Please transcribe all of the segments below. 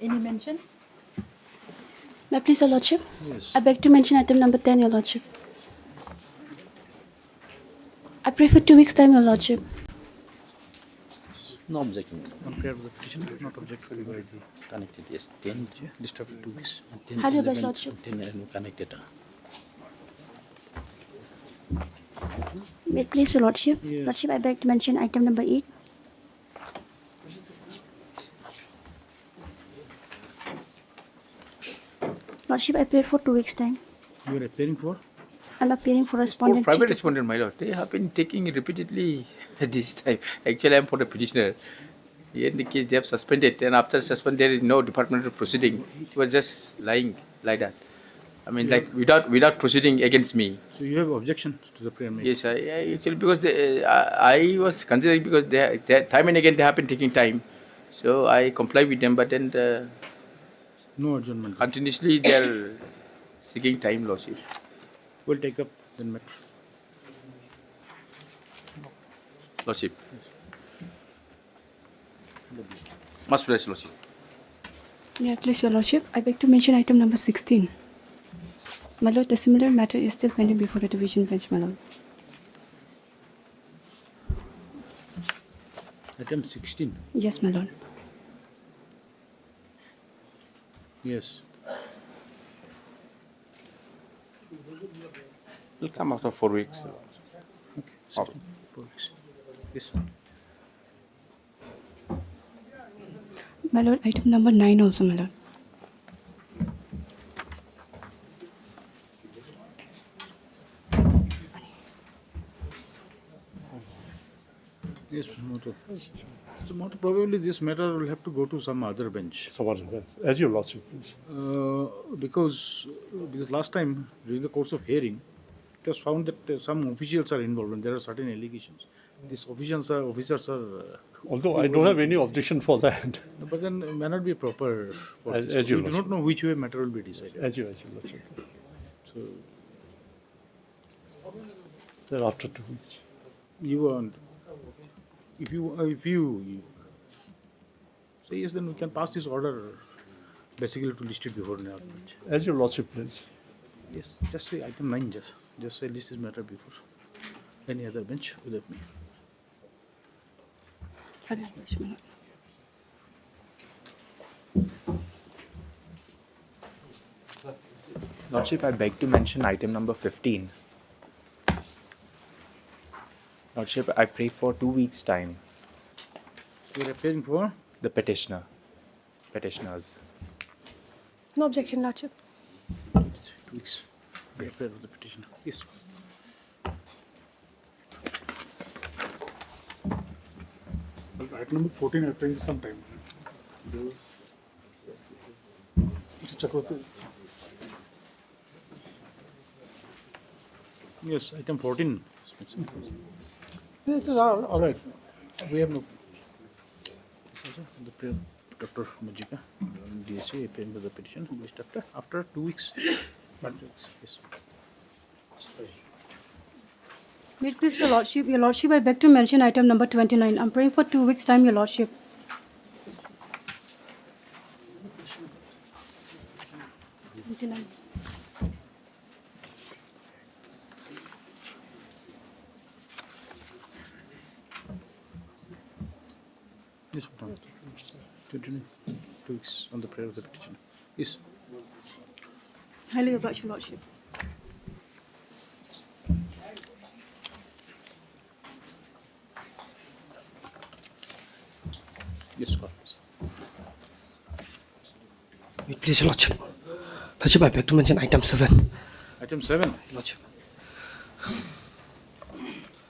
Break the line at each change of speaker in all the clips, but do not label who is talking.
Any mention?
May I please, Your Lordship?
Yes.
I beg to mention item number 10, Your Lordship. I pray for 2 weeks' time, Your Lordship.
No objection.
Compare with the petition, not objected by the
Connected, yes. 10.
list of 2 weeks.
10,
Highly
11,
obliged, Lordship.
10 and connected.
May it please, Your Lordship?
Yes.
Lordship, I beg to mention item number 8. Lordship, I pray for 2 weeks' time.
You are appearing for?
I'm appearing for
For
respondent.
private respondent, my lord, they have been taking repeatedly at this time. Actually, I am for the petitioner. In the case, they have suspended, and after suspend, there is no departmental proceeding. It was just lying like that. I mean, like without proceeding against me.
So you have objection to the prayer making?
Yes, I actually because I was considering because they time and again they have been taking time, so I comply with them. But then
No adjournment.
continuously they are seeking time, lordship.
We'll take up the matter.
Lordship. Must bless, lordship.
May I please, Your Lordship? I beg to mention item number 16. My lord, the similar matter is still pending before the division bench, my lord.
Item 16.
Yes, my lord.
Yes.
Will come after 4 weeks.
Okay. 16. 4 weeks. Yes.
My lord, item number 9 also, my lord.
Yes, Moto. So Moto, probably this matter will have to go to some other bench.
So what? As your lordship, please.
Because last time during the course of hearing, it was found that some officials are involved and there are certain allegations. These officers are.
Although I don't have any objection for that.
But then it may not be proper. For
As-
this.
as you
We do not know which way matter will be decided.
As your lordship.
So
Then after 2 weeks.
you want, if you say yes, then we can pass this order basically to list it before now.
As your lordship, please.
Yes, just say item 9. Just say list this matter before any other bench without me.
Highly obliged, my lord.
Lordship, I beg to mention item number 15. Lordship, I pray for 2 weeks' time.
You are appearing for?
The petitioners.
No objection, lordship.
2 weeks. Prepare for the petition. Yes.
Item number 14, I'm trying some time. Mr. Chakravarti.
Yes, item 14.
Yes, all right.
We have no. This also the prayer, Dr. Majika, DSC, appearing for the petition. List after 2 weeks. Yes.
May it please, Your Lordship. Your Lordship, I beg to mention item number 29. I'm praying for 2 weeks' time, Your Lordship.
Yes, madam. 29. 2 weeks on the prayer of the petition. Yes.
Highly obliged, Your Lordship.
Yes, sir.
Wait, please, Your Lordship. Lordship, I beg to mention item 7.
Item 7.
Lordship.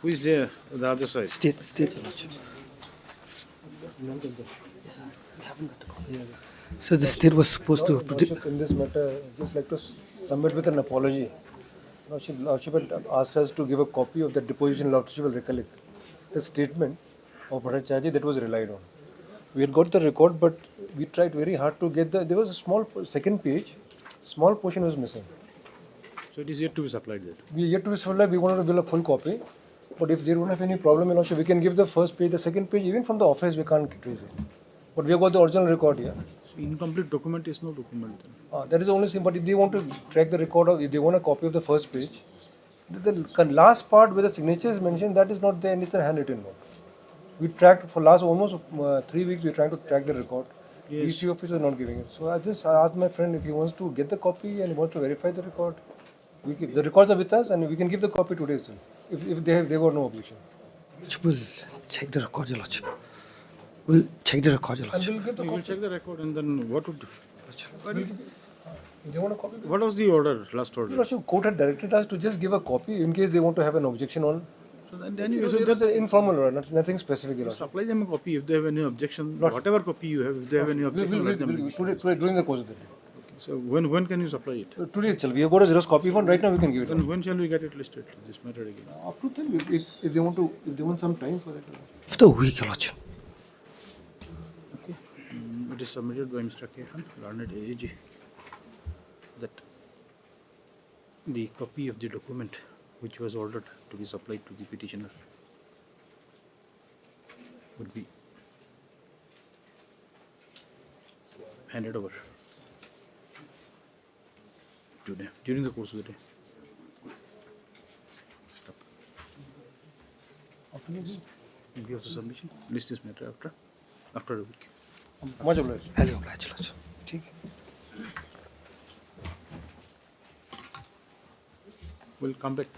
Who is there on the other side?
State, Your Lordship. Yes, sir. We haven't got the copy. So the state was supposed to...
Lordship, in this matter, I'd just like to submit with an apology. Lordship had asked us to give a copy of the deposition. Lordship will recollect the statement of Bhattacharya that was relied on. We had got the record, but we tried very hard to get there was a small second page, small portion was missing.
So it is yet to be supplied there.
We yet to be supplied, we wanted to build a full copy, but if they don't have any problem, Lordship, we can give the first page, the second page, even from the office we can't trace it. But we have got the original record here.
So incomplete document is no document then.
That is the only thing. But if they want to track the record of, if they want a copy of the first page, the last part where the signature is mentioned, that is not there, and it's a handwritten note. We tracked for last almost 3 weeks. We're trying to track the record.
Yes.
EC officer is not giving it. So I asked my friend if he wants to get the copy and he wants to verify the record. The records are with us, and we can give the copy today itself. If they got no objection.
We'll check the record, Your Lordship. We'll check the record, Your
And
Lordship.
we'll give the
We will
copy.
check the record and then what would...
They want a copy.
What was the order, last order?
Your Lordship, court had directed us to just give a copy in case they want to have an objection on.
So then you
So that's an informal order, nothing specific. Your Lordship.
supply them a copy if they have any objection. Whatever copy you have, if they have any objection, let them know.
Today, during the course of the day.
So when can you supply it?
Today itself, we have got a Xerox copy one. Right now, we can give it.
Then when shall we get it listed, this matter again?
Up to them, if they want to, if they want some time for that.
After a week, Your Lordship.
It is submitted by Mr. Kehan, learned AG, that the copy of the document which was ordered to be supplied to the petitioner would be handed over today, during the course of the day. Stop. Maybe of the submission, list this matter after a week.
Much obliged.
Highly obliged, Your Lordship. ठीक है.
We'll come back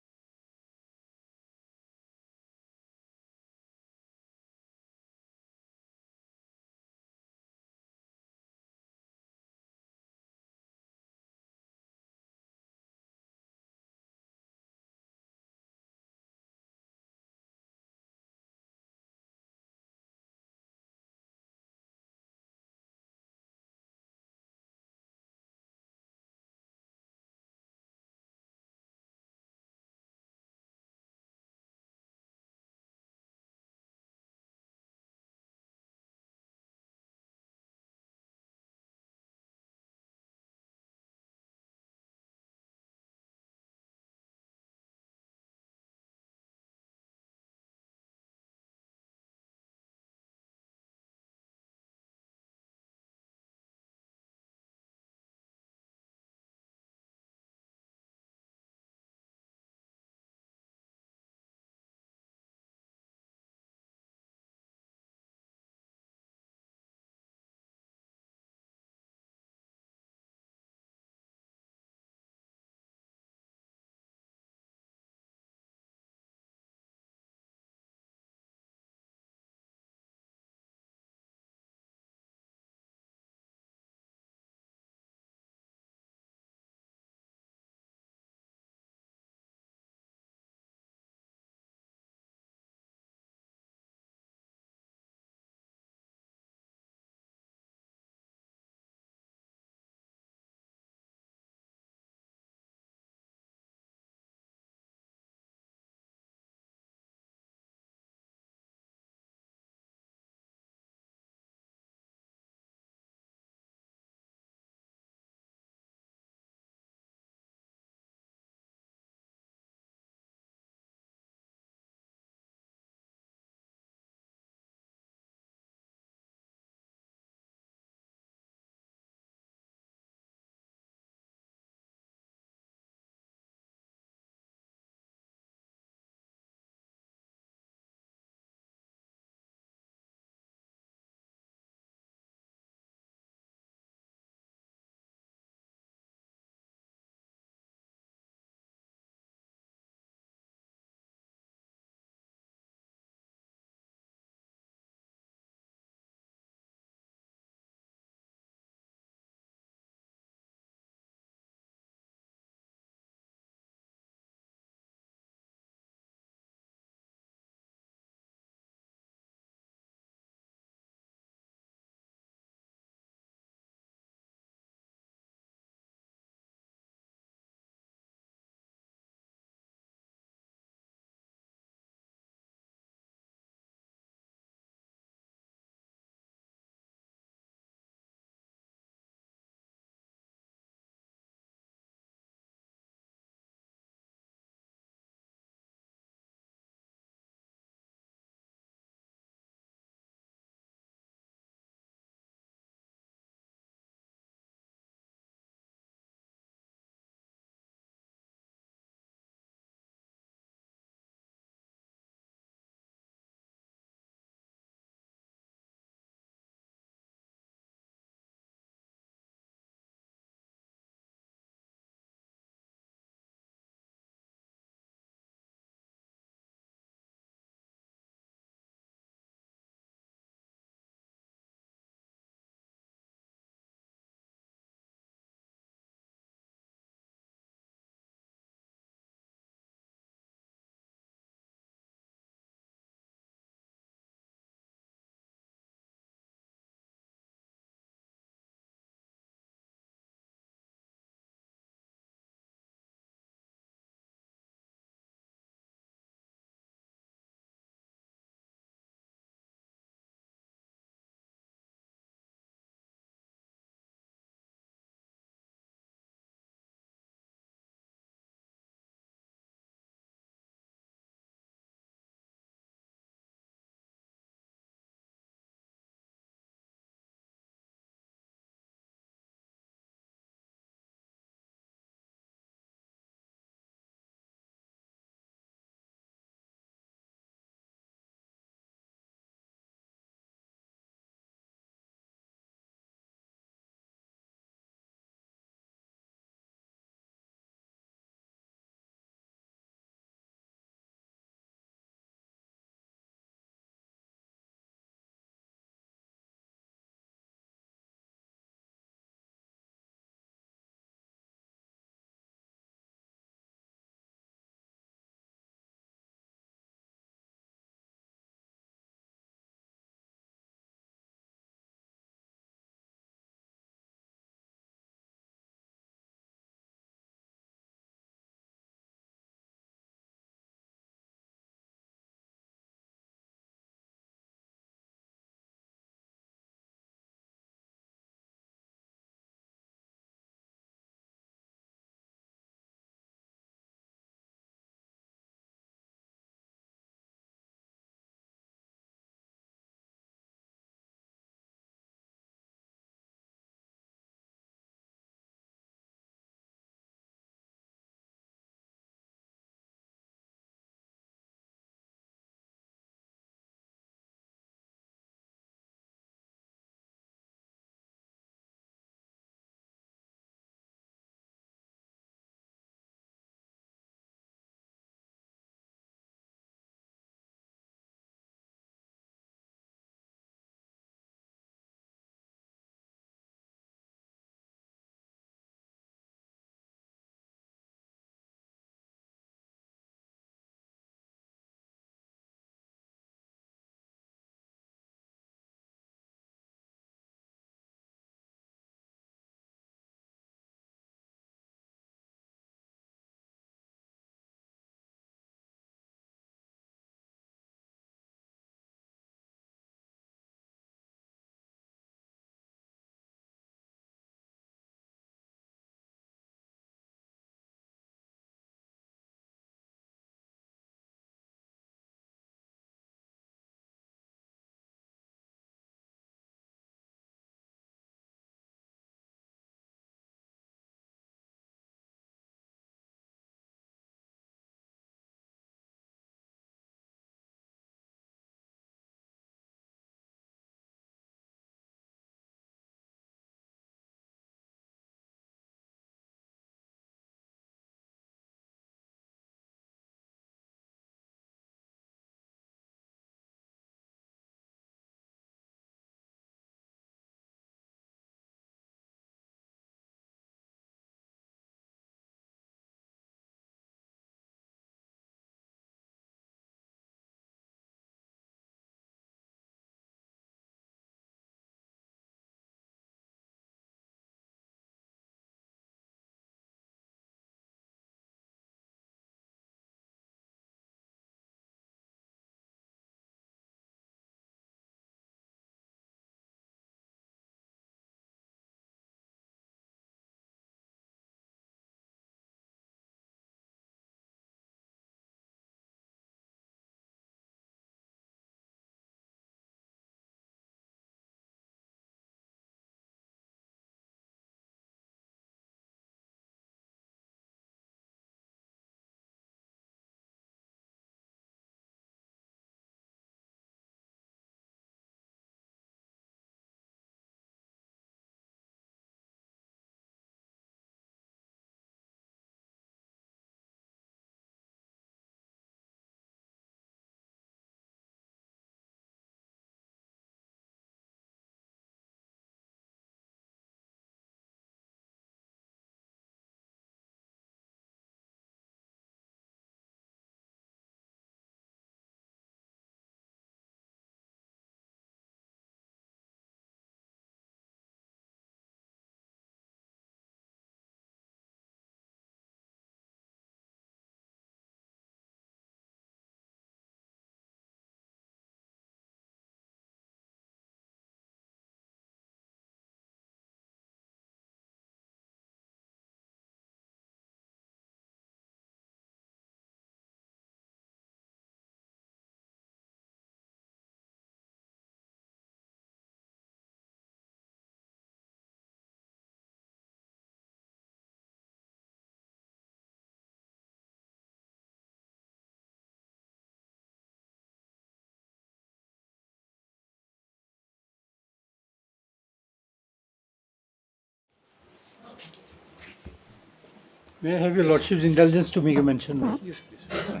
May I have your Lordship's indulgence to make a mention?
Yes, please.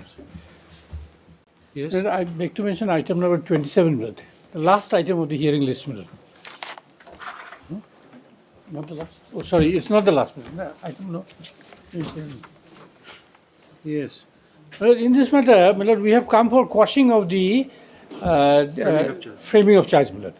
Yes.
Then I beg to mention item number 27, my lord. The last item of the hearing list, my lord. No? Not the last? Oh, sorry, it's not the last, my lord. No, item no. 27.
Yes.
Well, in this matter, my lord, we have come for quashing of the framing of charge, my lord.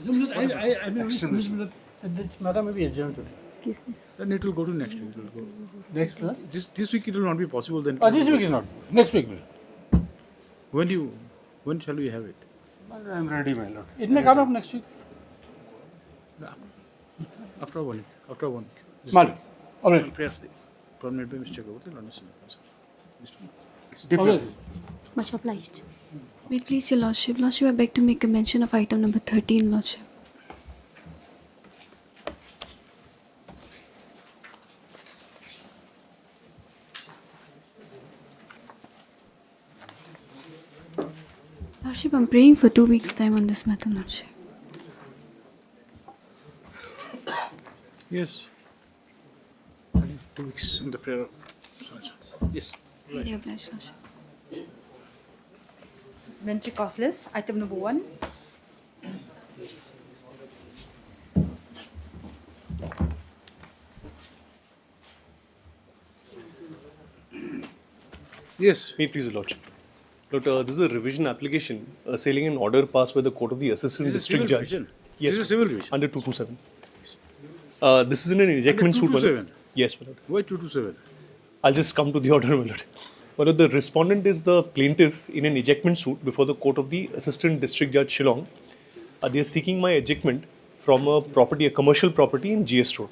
I may wish, this matter may be adjourned today.
Then it will go to next week. It will go.
Next, huh?
This week it will not be possible. Then.
This week is not. Next week, my lord.
When shall we have it?
I am ready, my lord.
It may come up next week.
After one. After one.
My lord. All right.
Prayer. Permanent by Mr. Chakraborty, Lordship.
All right.
Much obliged. Wait, please, your Lordship. Lordship, I beg to make a mention of item number 13, Lordship. Lordship, I'm praying for 2 weeks' time on this matter, Lordship.
Yes. 2 weeks in the prayer. Yes.
Very obliged, Lordship.
Supplementary cost list, item number 1.
Yes.
May it please, Your Lordship. Lord, this is a revision application assailing an order passed by the Court of the Assistant
This is
District
civil
Judge.
division.
Yes,
This is a civil division.
under 227. This is in an ejectment suit, my Lord.
227?
Yes, my Lord.
Why 227?
I'll just come to the order, my Lord. My Lord, the respondent is the plaintiff in an ejectment suit before the Court of the Assistant District Judge Shillong. They are seeking my ejectment from a commercial property in GS Road.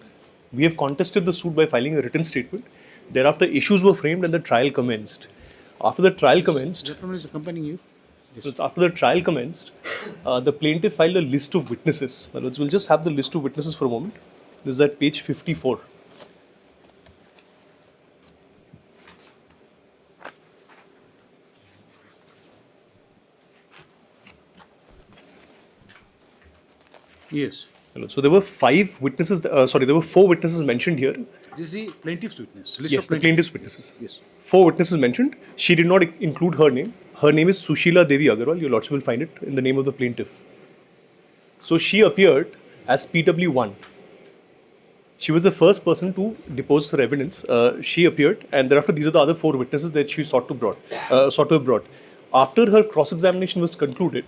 We have contested the suit by filing a written statement. Thereafter, issues were framed and the trial commenced. After the trial commenced,
Gentleman is accompanying you.
so it's after the trial commenced, the plaintiff filed a list of witnesses. My lords, we'll just have the list of witnesses for a moment. This is at page 54.
Yes.
My lords, so there were there were 4 witnesses mentioned here.
This is the plaintiff's witness. List
Yes,
of
the plaintiff's witnesses.
Yes.
4 witnesses mentioned. She did not include her name. Her name is Sushila Devi Agarwal. Your lordship will find it in the name of the plaintiff. So she appeared as PW1. She was the first person to depose her evidence. She appeared, and thereafter these are the other 4 witnesses that she sought to have brought. After her cross-examination was concluded,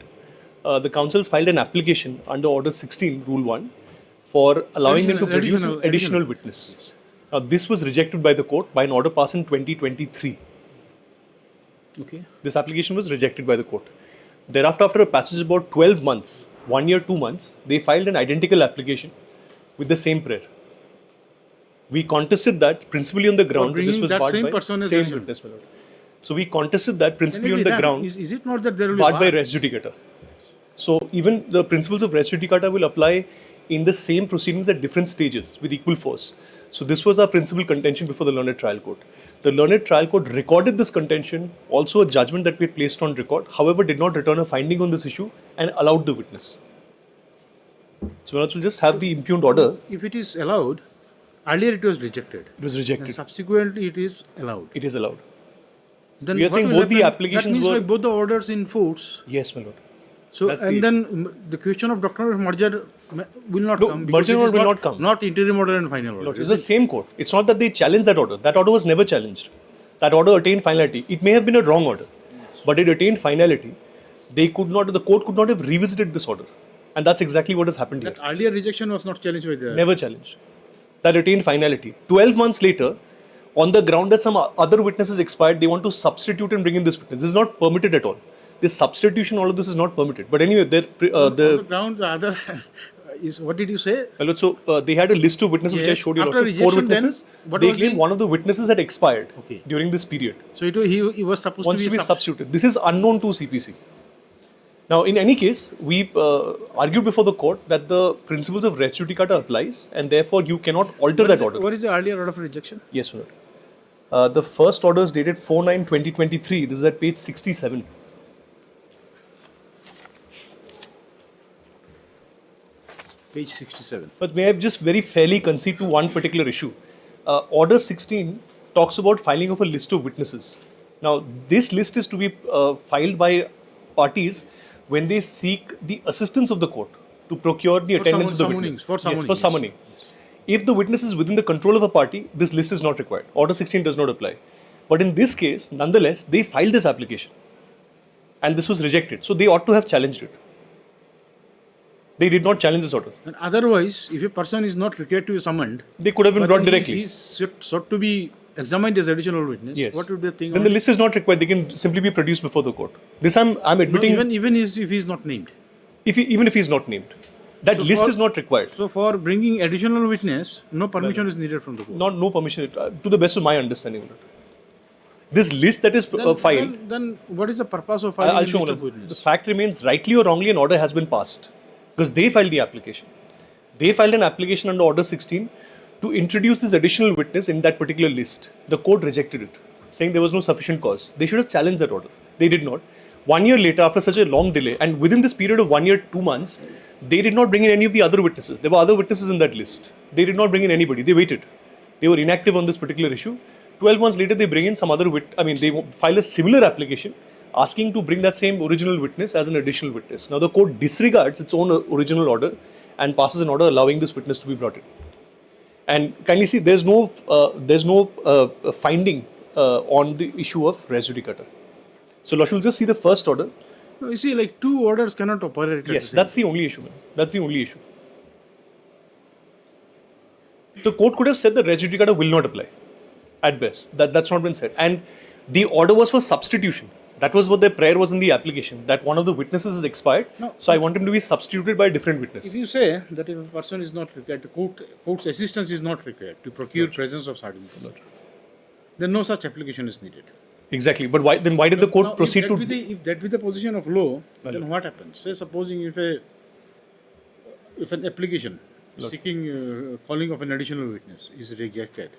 the counsels filed an application under Order 16, Rule 1, for allowing them to produce an additional witness. This was rejected by the court by an order passed in 2023.
Okay.
This application was rejected by the court. Thereafter, after a passage of about 12 months, 1 year, 2 months, they filed an identical application with the same prayer. We contested that principally on the ground that this
bringing
was
that
barred
same
by
person as
same
judgment.
witness, my lord. So we contested that principally
Can
on
it be
the
done?
ground
Is it not that there will be
barred by
bar?
res judicata. So even the principles of res judicata will apply in the same proceedings at different stages with equal force. So this was our principal contention before the learned trial court. The learned trial court recorded this contention, also a judgment that we had placed on record, however did not return a finding on this issue and allowed the witness. So we'll just have the impugned order.
If it is allowed, earlier it was rejected.
It was
And
rejected.
subsequently it is allowed.
It is allowed.
Then
We are
what
saying
will
both the
happen?
applications
that means
were-
like both the orders in force.
Yes, my lord.
So
That's the
and
issue.
then the question of doctrinal merger will not
No,
come. because
merger
it is
order will not come.
Not interim order and final order.
Lord, it's
is
the
it?
same court. It's not that they challenged that order. That order was never challenged. That order attained finality. It may have been a wrong order, but it attained finality. The court could not have revisited this order. And that's exactly what has happened here.
That earlier rejection was not challenged by the.
Never challenged. That attained finality. 12 months later, on the ground that some other witnesses expired, they want to substitute and bring in this witness. This is not permitted at all. This substitution, all of this is not permitted. But anyway,
On the ground, the other is what did you say?
they had a list of witnesses which I
Yes.
showed you.
After
Also, 4
rejection, then,
witnesses.
what
They
was
claimed
the-
one of the witnesses had expired
Okay.
during this period.
So he was supposed
Wants
to be,
substituted. This is unknown to CPC. Now, in any case, we argued before the court that the principles of res judicata applies, and therefore you cannot alter that order.
What is the earlier order of rejection?
Yes, my lord. The first order is dated 4/9/2023. This is at page 67.
Page 67.
But may I just very fairly concede to one particular issue? Order 16 talks about filing of a list of witnesses. Now, this list is to be filed by parties when they seek the assistance of the court to procure the attendance of the witness.
For summoning.
Yes, for summoning. If the witness is within the control of a party, this list is not required. Order 16 does not apply. But in this case, nonetheless, they filed this application. And this was rejected. So they ought to have challenged it. They did not challenge this order.
And otherwise, if a person is not required to be summoned,
They could have been
but
brought
then
directly.
He's sought to be examined as additional witness.
Yes.
What would be the thing?
Then
on
the
it?
list is not required. They can simply be produced before the court. This I'm
No,
admitting.
even if he is not named.
Even if he is not named, that
So
list
for-
is not required.
So for bringing additional witness, no permission is needed from the court.
No permission. To the best of my understanding, this list that is filed.
Then what is the purpose of filing
I'll
a
show
list
you.
of
The
witness?
fact remains, rightly or wrongly, an order has been passed because they filed the application. They filed an application under Order 16 to introduce this additional witness in that particular list. The court rejected it, saying there was no sufficient cause. They should have challenged that order. They did not. 1 year later, after such a long delay, and within this period of 1 year, 2 months, they did not bring in any of the other witnesses. There were other witnesses in that list. They did not bring in anybody. They waited. They were inactive on this particular issue. 12 months later, they bring in some other they file a similar application asking to bring that same original witness as an additional witness. Now, the court disregards its own original order and passes an order allowing this witness to be brought in. And kindly see, there's no finding on the issue of res judicata. So, Lordship, we'll just see the first order.
No, you see, like two orders cannot operate. at the
Yes,
same
that's the only issue, man. That's the only issue. The court could have said that res judicata will not apply. At best. That's not been said. And the order was for substitution. That was what their prayer was in the application, that one of the witnesses is expired.
No.
So I want him to be substituted by a different witness.
If you say that if a person is not required, the court's assistance is not required to procure presence of certain person, then no such application is needed.
Exactly. But why did the court
Now,
proceed to...
if that be the position of law, then what happens? Say supposing if an application seeking calling of an additional witness is rejected,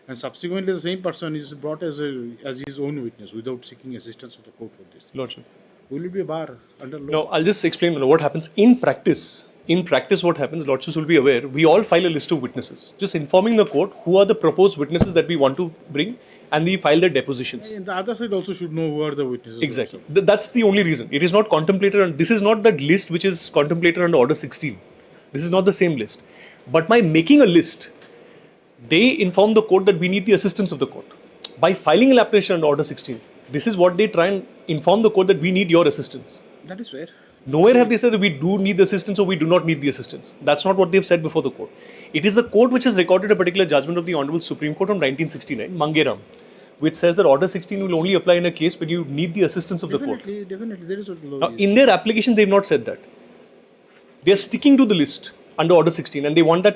and subsequently the same person is brought as his own witness without seeking assistance of the court for this.
Lordship.
Will it be a bar under law?
No, I'll just explain what happens in practice. In practice, what happens, Lordships will be aware, we all file a list of witnesses, just informing the court who are the proposed witnesses that we want to bring, and we file their depositions.
And the other side also should know who are the witnesses.
Exactly. That's the only reason. It is not contemplated, and this is not that list which is contemplated under Order 16. This is not the same list. But by making a list, they inform the court that we need the assistance of the court. By filing an application under Order 16, this is what they try and inform the court that we need your assistance.
That is fair.
Nowhere have they said that we do need the assistance or we do not need the assistance. That's not what they've said before the court. It is the court which has recorded a particular judgment of the Honorable Supreme Court from 1969, Mangeram, which says that Order 16 will only apply in a case when you need the assistance of the court.
Definitely, there is what the law
Now,
is.
in their application, they've not said that. They are sticking to the list under Order 16, and they want that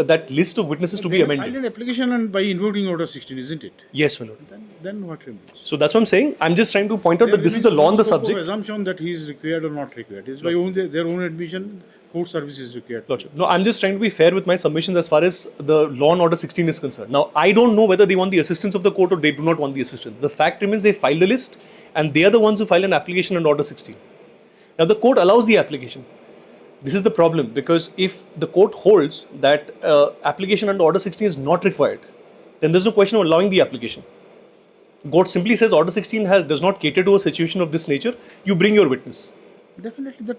that list of witnesses to be
They have filed
amended.
an application and by invoking Order 16, isn't it?
Yes, my lord.
Then what remains?
So that's what I'm saying. I'm just trying to point out that this is the law on the
Scope of
subject.
assumption that he is required or not required. It's by their own admission, court service is required.
Lordship. No, I'm just trying to be fair with my submissions as far as the law and Order 16 is concerned. Now, I don't know whether they want the assistance of the court or they do not want the assistance. The fact remains they filed a list and they are the ones who filed an application under Order 16. Now, the court allows the application. This is the problem, because if the court holds that application under Order 16 is not required, then there's no question of allowing the application. Court simply says Order 16 does not cater to a situation of this nature, you bring your witness.
Definitely, that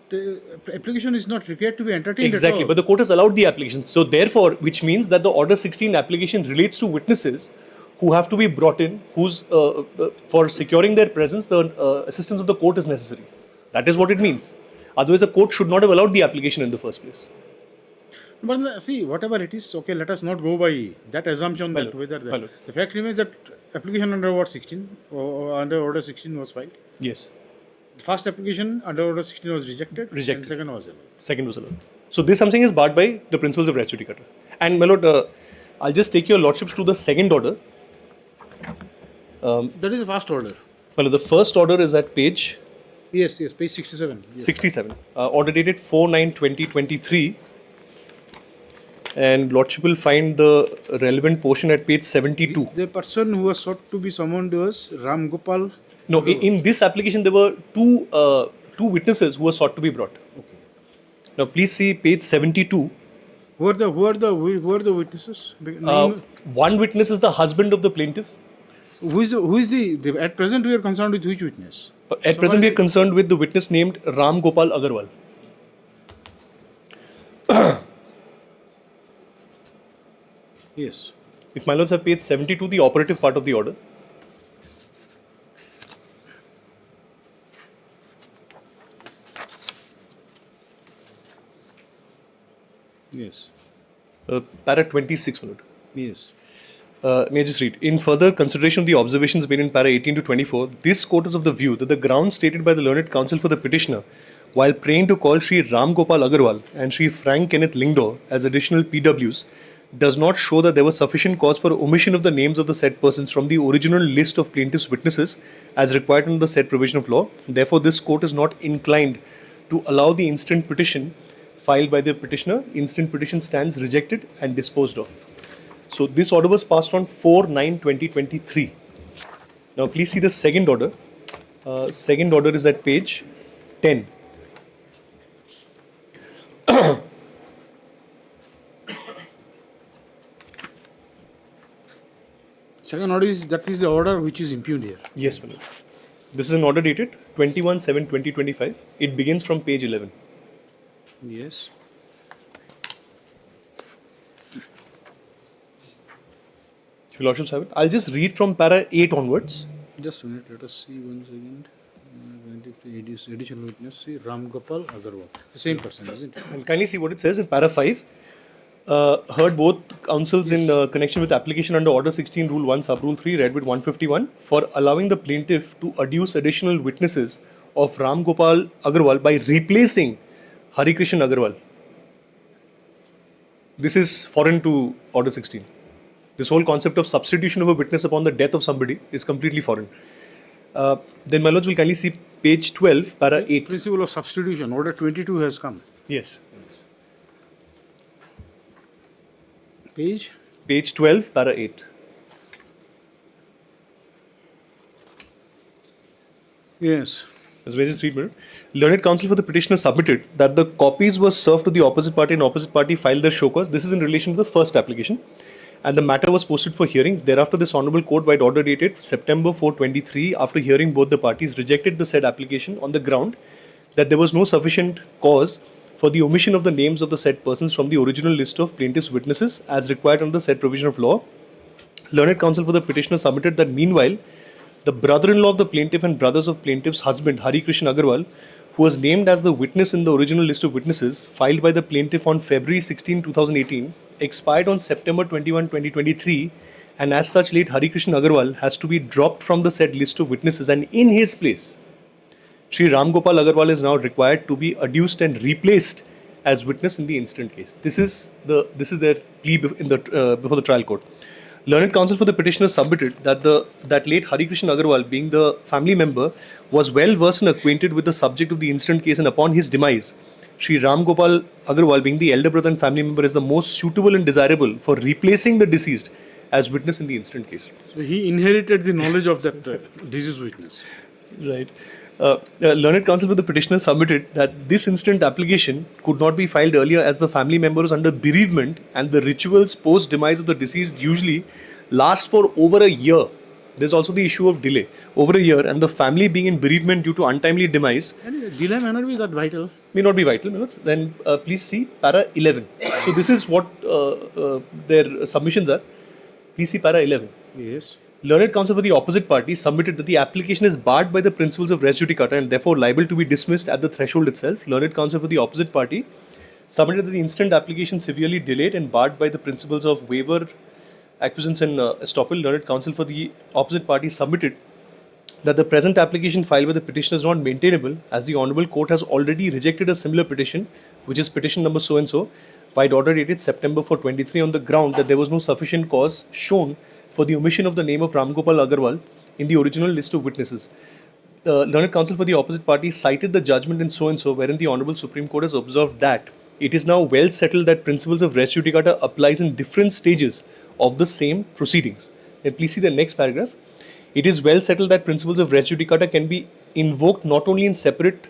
application is not required to be entertained
Exactly,
at all.
but the court has allowed the application. So therefore, which means that the Order 16 application relates to witnesses who have to be brought in, whose for securing their presence, the assistance of the court is necessary. That is what it means. Otherwise, the court should not have allowed the application in the first place.
But see, whatever it is, okay, let us not go by that assumption that whether the fact remains that application under Order 16 or under Order 16 was filed.
Yes.
The first application under Order 16 was rejected.
Rejected.
And second was allowed.
Second was allowed. So this something is barred by the principles of res judicata. And my lord, I'll just take your lordships to the second order.
That is the first order.
Well, the first order is at page
Yes, page 67. Yes.
67. Order dated 4/9/2023. And lordship will find the relevant portion at page 72.
The person who was sought to be summoned was Ram Gopal.
No, in this application there were two witnesses who were sought to be brought.
Okay.
Now please see page 72.
Who are the witnesses? Name-
One witness is the husband of the plaintiff.
who is the at present we are concerned with which witness?
At present we are concerned with the witness named Ram Gopal Agarwal.
Yes.
If my lords have page 72, the operative part of the order.
Yes.
Para 26, my lord.
Yes.
May I just read? In further consideration of the observations made in para 18 to 24, this court is of the view that the grounds stated by the learned counsel for the petitioner, while praying to call Sri Ram Gopal Agarwal and Sri Frank Kenneth Lingdor as additional PWs, does not show that there was sufficient cause for omission of the names of the said persons from the original list of plaintiff's witnesses as required under the said provision of law. Therefore, this court is not inclined to allow the instant petition filed by the petitioner. Instant petition stands rejected and disposed of. So this order was passed on 4/9/2023. Now please see the second order. Second order is at page 10.
Second order is the order which is impugned here.
Yes, my lord. This is an order dated 21/7/2025. It begins from page 11.
Yes.
If your lordships have it, I'll just read from para 8 onwards.
Just a minute. Let us see one second. Additional witness. See Ram Gopal Agarwal. The same person, isn't it?
And kindly see what it says in para 5. Heard both counsels in connection with application under Order 16, Rule 1, Sub Rule 3, read with 151, for allowing the plaintiff to adduce additional witnesses of Ram Gopal Agarwal by replacing Hari Krishnan Agarwal. This is foreign to Order 16. This whole concept of substitution of a witness upon the death of somebody is completely foreign. Then my lords will kindly see page 12, para 8.
Principle of substitution. Order 22 has come.
Yes.
Page.
Page 12, para 8.
Yes.
As well as read, madam. Learned counsel for the petitioner submitted that the copies were served to the opposite party and opposite party filed their show cause. This is in relation to the first application. And the matter was posted for hearing. Thereafter, this Honorable Court, by order dated September 4/23, after hearing both the parties, rejected the said application on the ground that there was no sufficient cause for the omission of the names of the said persons from the original list of plaintiff's witnesses as required under the said provision of law. Learned counsel for the petitioner submitted that meanwhile, the brother-in-law of the plaintiff and brothers of plaintiff's husband, Hari Krishnan Agarwal, who was named as the witness in the original list of witnesses filed by the plaintiff on February 16, 2018, expired on September 21, 2023, and as such late Hari Krishna Agarwal has to be dropped from the said list of witnesses, and in his place Sri Ram Gopal Agarwal is now required to be adduced and replaced as witness in the incident case. This is their plea before the trial court. Learned counsel for the petitioner submitted that late Hari Krishna Agarwal, being the family member, was well versed and acquainted with the subject of the incident case, and upon his demise, Sri Ram Gopal Agarwal, being the elder brother and family member, is the most suitable and desirable for replacing the deceased as witness in the incident case.
So he inherited the knowledge of that deceased witness.
Right. Learned counsel for the petitioner submitted that this incident application could not be filed earlier as the family member was under bereavement, and the rituals post demise of the deceased usually last for over a year. There's also the issue of delay over a year, and the family being in bereavement due to untimely demise
Anyway, delay may not be that vital.
may not be vital. Then please see para 11. So this is what their submissions are. Please see para 11.
Yes.
Learned counsel for the opposite party submitted that the application is barred by the principles of res judicata and therefore liable to be dismissed at the threshold itself. Learned counsel for the opposite party submitted that the instant application severely delayed and barred by the principles of waiver, acquiescence and estoppel. Learned counsel for the opposite party submitted that the present application filed by the petitioner is not maintainable, as the Honourable Court has already rejected a similar petition, which is petition number so and so, by order dated September 4, 23, on the ground that there was no sufficient cause shown for the omission of the name of Ram Gopal Agarwal in the original list of witnesses. The learned counsel for the opposite party cited the judgment in so and so, wherein the Honourable Supreme Court has observed that it is now well settled that principles of res judicata applies in different stages of the same proceedings. Then please see the next paragraph. It is well settled that principles of res judicata can be invoked not only in separate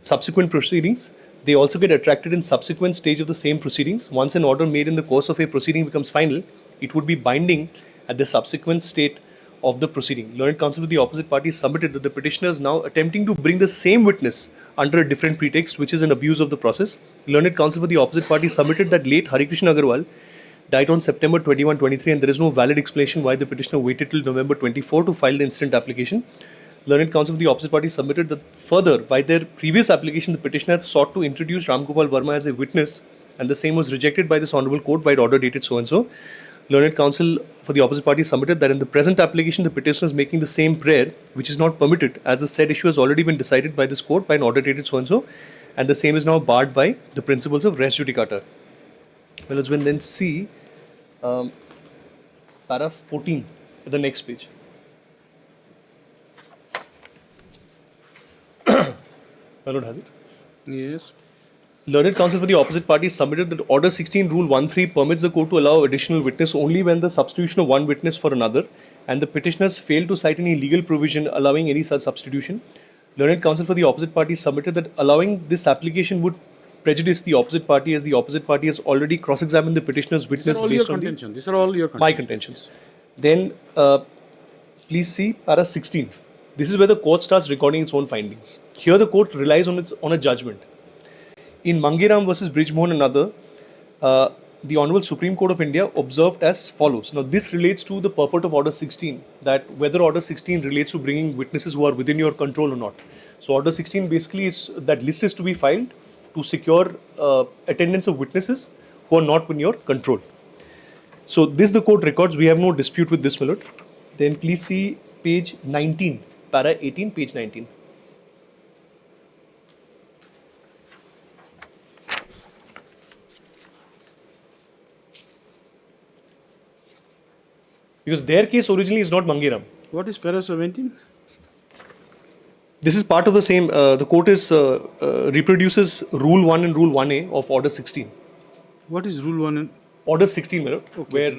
subsequent proceedings, they also get attracted in subsequent stage of the same proceedings. Once an order made in the course of a proceeding becomes final, it would be binding at the subsequent state of the proceeding. Learned counsel with the opposite party submitted that the petitioner is now attempting to bring the same witness under a different pretext, which is an abuse of the process. Learned counsel for the opposite party submitted that late Hari Krishna Agarwal died on September 21, 23, and there is no valid explanation why the petitioner waited till November 24 to file the incident application. Learned counsel for the opposite party submitted that further, by their previous application, the petitioner had sought to introduce Ram Gopal Verma as a witness, and the same was rejected by this Honourable Court by order dated so and so. Learned counsel for the opposite party submitted that in the present application, the petitioner is making the same prayer, which is not permitted, as the said issue has already been decided by this court by an order dated so and so, and the same is now barred by the principles of res judicata. Well, let's then see paragraph 14 at the next page. My lord has it.
Yes.
Learned counsel for the opposite party submitted that Order 16 Rule 1.3 permits the court to allow additional witness only when the substitution of one witness for another, and the petitioners failed to cite any legal provision allowing any such substitution. Learned counsel for the opposite party submitted that allowing this application would prejudice the opposite party, as the opposite party has already cross-examined the petitioner's witness based on
These are all your contentions.
my contentions. Then please see para 16. This is where the court starts recording its own findings. Here the court relies on a judgment. In Mangiram versus Bridgemohn and other, the Honourable Supreme Court of India observed as follows. Now this relates to the purport of Order 16, that whether Order 16 relates to bringing witnesses who are within your control or not. So Order 16 basically is that list is to be filed to secure attendance of witnesses who are not in your control. So this the court records. We have no dispute with this, my lord. Then please see page 19, para 18, page 19. Because their case originally is not Mangiram.
What is para 17?
This is part of the same. The court reproduces Rule 1 and Rule 1A of Order 16.
What is Rule 1?
Order 16, my lord, where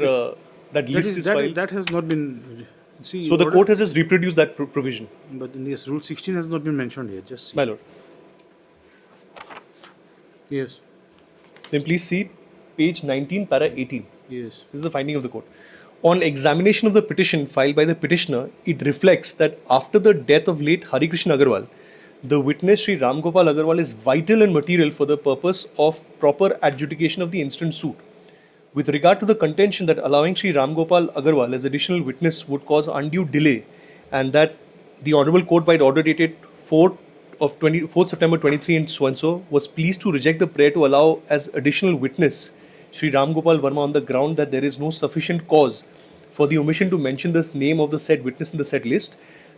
that list is filed.
That has not been. See,
So the court has just reproduced that provision.
But yes, Rule 16 has not been mentioned here. Just see.
My lord.
Yes.
Then please see page 19, para 18.
Yes.
This is the finding of the court. On examination of the petition filed by the petitioner, it reflects that after the death of late Hari Krishna Agarwal, the witness Sri Ram Gopal Agarwal is vital and material for the purpose of proper adjudication of the instant suit. With regard to the contention that allowing Sri Ram Gopal Agarwal as additional witness would cause undue delay, and that the Honourable Court by order dated 4th September 23 and so was pleased to reject the prayer to allow as additional witness Sri Ram Gopal Verma on the ground that there is no sufficient cause for the omission to mention the name of the said witness in the said list,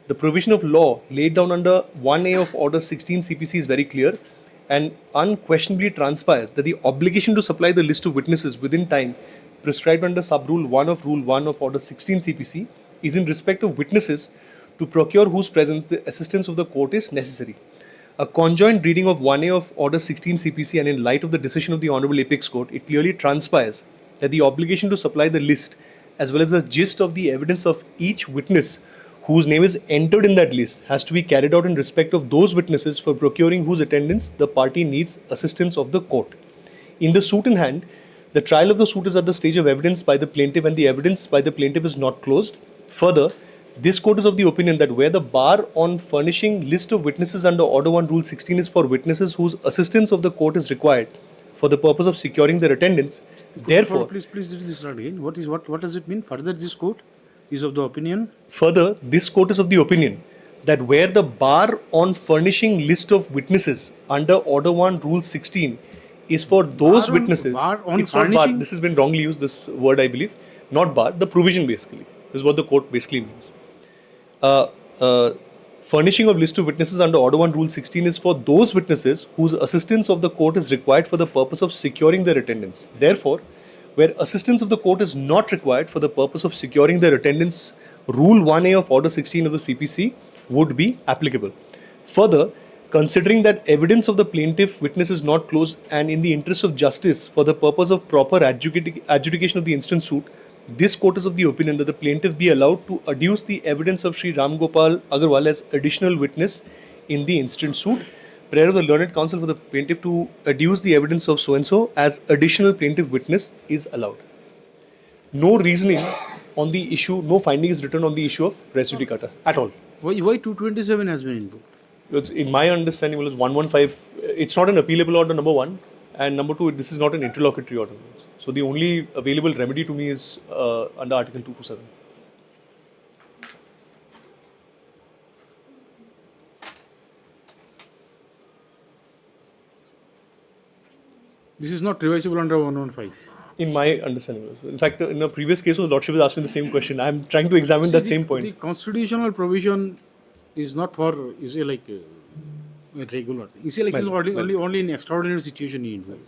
the provision of law laid down under 1A of Order 16 CPC is very clear and unquestionably transpires that the obligation to supply the list of witnesses within time prescribed under Sub-Rule 1 of Rule 1 of Order 16 CPC is in respect of witnesses to procure whose presence the assistance of the court is necessary. A conjoint reading of 1A of Order 16 CPC and in light of the decision of the Honorable Apex Court, it clearly transpires that the obligation to supply the list as well as the gist of the evidence of each witness whose name is entered in that list has to be carried out in respect of those witnesses for procuring whose attendance the party needs assistance of the court. In the suit in hand, the trial of the suit is at the stage of evidence by the plaintiff and the evidence by the plaintiff is not closed. Further, this court is of the opinion that where the bar on furnishing list of witnesses under Order 1 Rule 16 is for witnesses whose assistance of the court is required for the purpose of securing their attendance, therefore,
Please do this again. What does it mean? Further, this court is of the opinion.
Further, this court is of the opinion that where the bar on furnishing list of witnesses under Order 1 Rule 16 is for those witnesses,
bar on
it's not bar,
furnishing?
this has been wrongly used, this word I believe, not bar, the provision basically, this is what the court basically means. Furnishing of list of witnesses under Order 1 Rule 16 is for those witnesses whose assistance of the court is required for the purpose of securing their attendance. Therefore, where assistance of the court is not required for the purpose of securing their attendance, Rule 1A of Order 16 of the CPC would be applicable. Further, considering that evidence of the plaintiff witness is not closed and in the interest of justice for the purpose of proper adjudication of the instant suit, this court is of the opinion that the plaintiff be allowed to adduce the evidence of Sri Ram Gopal Agarwal as additional witness in the instant suit. Prayer of the learned counsel for the plaintiff to adduce the evidence of so-and-so as additional plaintiff witness is allowed. No reasoning on the issue, no finding is written on the issue of res judicata at all.
Why 227 has been invoked?
It's, in my understanding, it was 115. It's not an appealable order, number one, and number two, this is not an interlocutory order. So the only available remedy to me is under Article 227.
This is not revisable under 115.
In my understanding. In fact, in a previous case, the Lordship has asked me the same question. I am trying to examine that same point.
The constitutional provision is not for, you say, like regular. You say, like only in extraordinary situation you involve.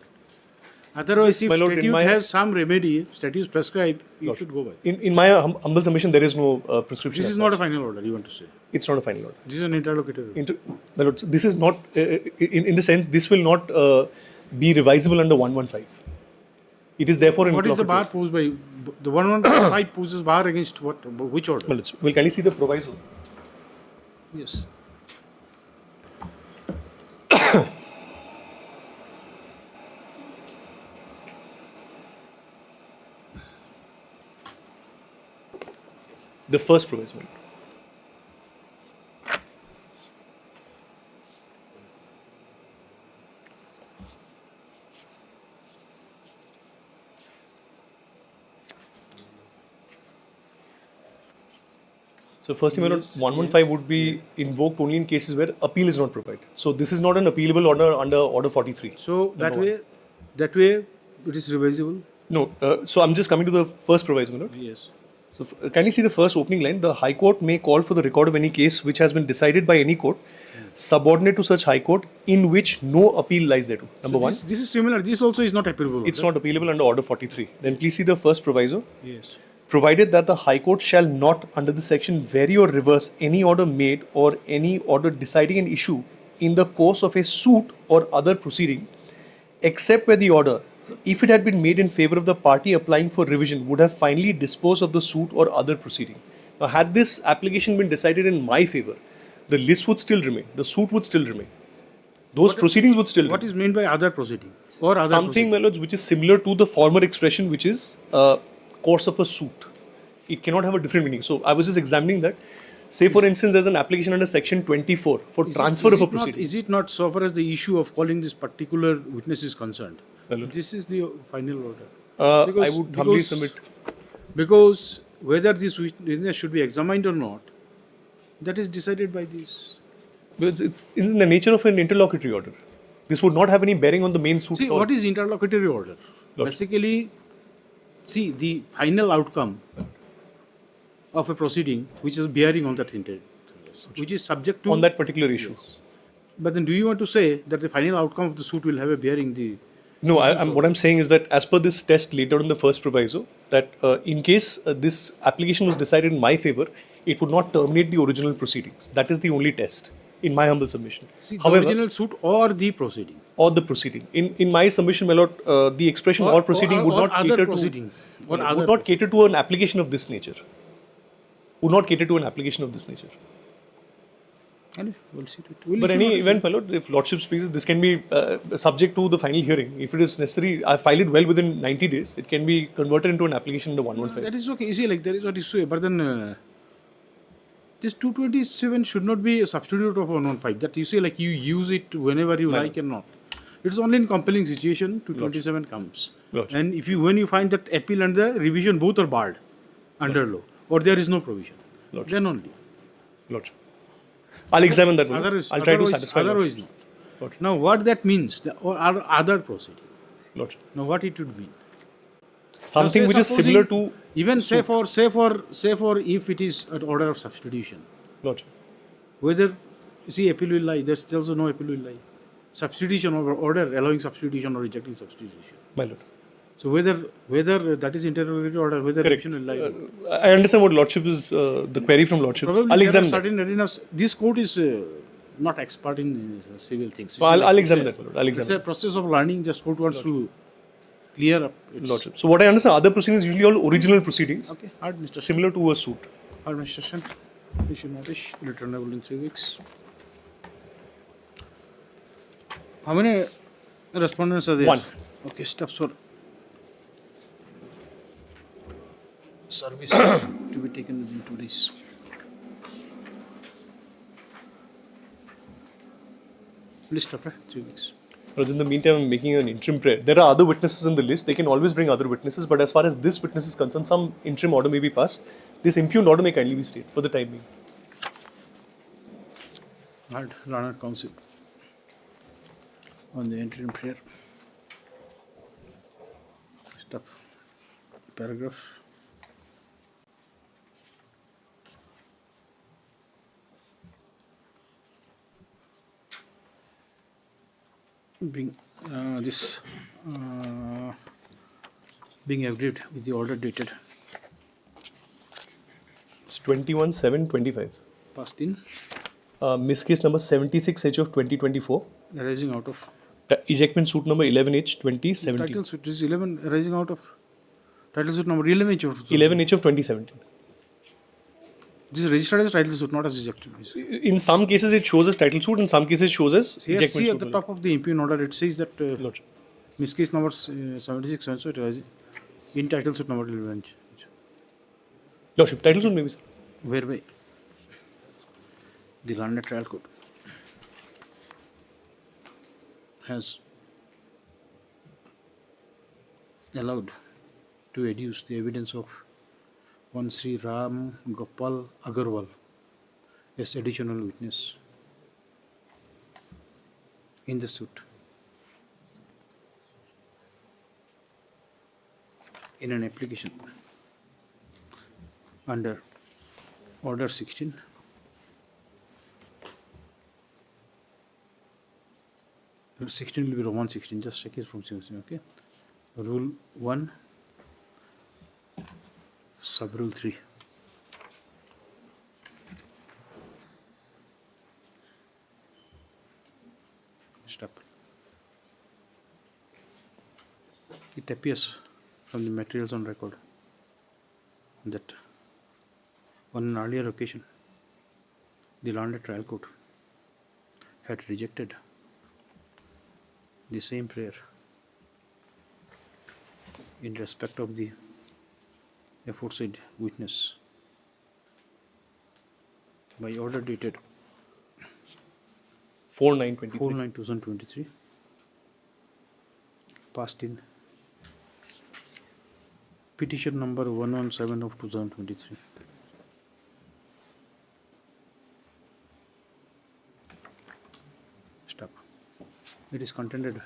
Otherwise, if statute has some remedy, statutes prescribe, you should go by.
In my humble submission, there is no prescription.
This is not a final order, you want to say?
It's not a final order.
This is an interlocutory order.
This is not, in the sense, this will not be revisable under 115. It is therefore
What is the bar posed by, the 115 poses bar against what, which order?
Well, can you see the proviso?
Yes.
The first proviso. So first thing, 115 would be invoked only in cases where appeal is not provided. So this is not an appealable order under Order 43.
So that way it is revisable?
No. So I'm just coming to the first proviso.
Yes.
So can you see the first opening line? The High Court may call for the record of any case which has been decided by any court subordinate to such High Court in which no appeal lies thereto. Number one.
This is similar. This also is not appealable.
It's not appealable under Order 43. Then please see the first proviso.
Yes.
Provided that the High Court shall not under this section vary or reverse any order made or any order deciding an issue in the course of a suit or other proceeding, except where the order, if it had been made in favor of the party applying for revision, would have finally disposed of the suit or other proceeding. Now, had this application been decided in my favor, the list would still remain, the suit would still remain, those proceedings would still remain.
What is meant by other proceeding? Or other
Something, my lords, which is similar to the former expression, which is course of a suit. It cannot have a different meaning. So I was just examining that. Say, for instance, there's an application under Section 24 for transfer of a proceeding.
Is it not so far as the issue of calling this particular witness is concerned? This is the final order.
I would humbly submit.
Because whether this witness should be examined or not, that is decided by this.
But it's in the nature of an interlocutory order. This would not have any bearing on the main suit.
See, what is interlocutory order? Basically, see, the final outcome of a proceeding which is bearing on that interest, which is subject to
On that particular issue.
But then, do you want to say that the final outcome of the suit will have a bearing the?
No, what I'm saying is that as per this test laid out in the first proviso, that in case this application was decided in my favor, it would not terminate the original proceedings. That is the only test, in my humble submission.
See, the
However,
original suit or the proceeding.
or the proceeding. In my submission, my lord, the expression or, proceeding would not
other
cater
proceeding.
to
Or other
would not cater to an application of this nature. Would not cater to an application of this nature.
And we'll see to it. We'll
But
issue
any
notice.
event, my lord, if lordship speaks, this can be subject to the final hearing. If it is necessary, I file it well within 90 days. It can be converted into an application under 115.
That is okay. You see, like that is what you say. But then this 227 should not be a substitute of 115. That you say like you use it whenever you like and not. It's only in compelling situation 227 comes.
Lordship.
And if you when you find that appeal and the revision both are barred under law or there is no provision,
Lordship.
then only.
Lordship. I'll examine that. my lord.
Otherwise,
I'll try to
otherwise-
satisfy.
Otherwise,
lordship.
no.
Lordship.
Now, what that means, or other proceeding.
Lordship.
Now, what it would mean?
Something
Now, say
which is similar to
even say for if it is an order of substitution,
Lordship.
whether you see appeal will lie. There's also no appeal will lie. Substitution or order allowing substitution or rejecting substitution.
My lord.
So whether that is interrogatory order, whether
Correct.
appeal will lie.
I understand what lordship is, the query from lordship.
Probably
I'll
there are
examine that.
certain arenas. This court is not expert in civil things.
So I'll
It's
examine
a-
that, my lord. I'll
It's
examine
a process of learning. Just court wants to clear up. Its
Lordship. So what I understand, other proceedings usually all original proceedings,
Okay, hard Mr.
similar to a suit.
Administration, issue notice, returnable in 3 weeks. How many respondents are there?
One.
Okay, steps for service to be taken within 2 days. List of 3 weeks.
Because in the meantime, I'm making an interim prayer. There are other witnesses in the list. They can always bring other witnesses. But as far as this witness is concerned, some interim order may be passed. This impugned order may kindly be stayed for the time being.
Heard Learned Council on the interim prayer. Stop. Paragraph. Being this being agreed with the order dated
It's 21/7/25.
passed in
Miss case number 76H of 2024.
arising out of
Ejectment suit number 11H 2017.
title suit. This is 11 arising out of title suit number 11 of
11H of 2017.
This is registered as title suit, not as ejected.
In some cases, it shows as title suit. In some cases, it shows as
Here,
ejectment
see
suit.
at the top of the impugned order, it says that
Lordship.
Miss case number 76 and so it was in title suit number 11,
Lordship, title suit maybe, sir.
whereby the learned trial court has allowed to adduce the evidence of one Sri Ram Gopal Agarwal as additional witness in the suit in an application under Order 16 16 will be Roman 16, just check it from 16, okay? Rule 1, sub rule 3. Stop. It appears from the materials on record that on an earlier occasion, the learned trial court had rejected the same prayer in respect of the aforesaid witness by order dated
4/9/23.
4/9/2023, passed in petition number 117 of 2023. Stop. It is contended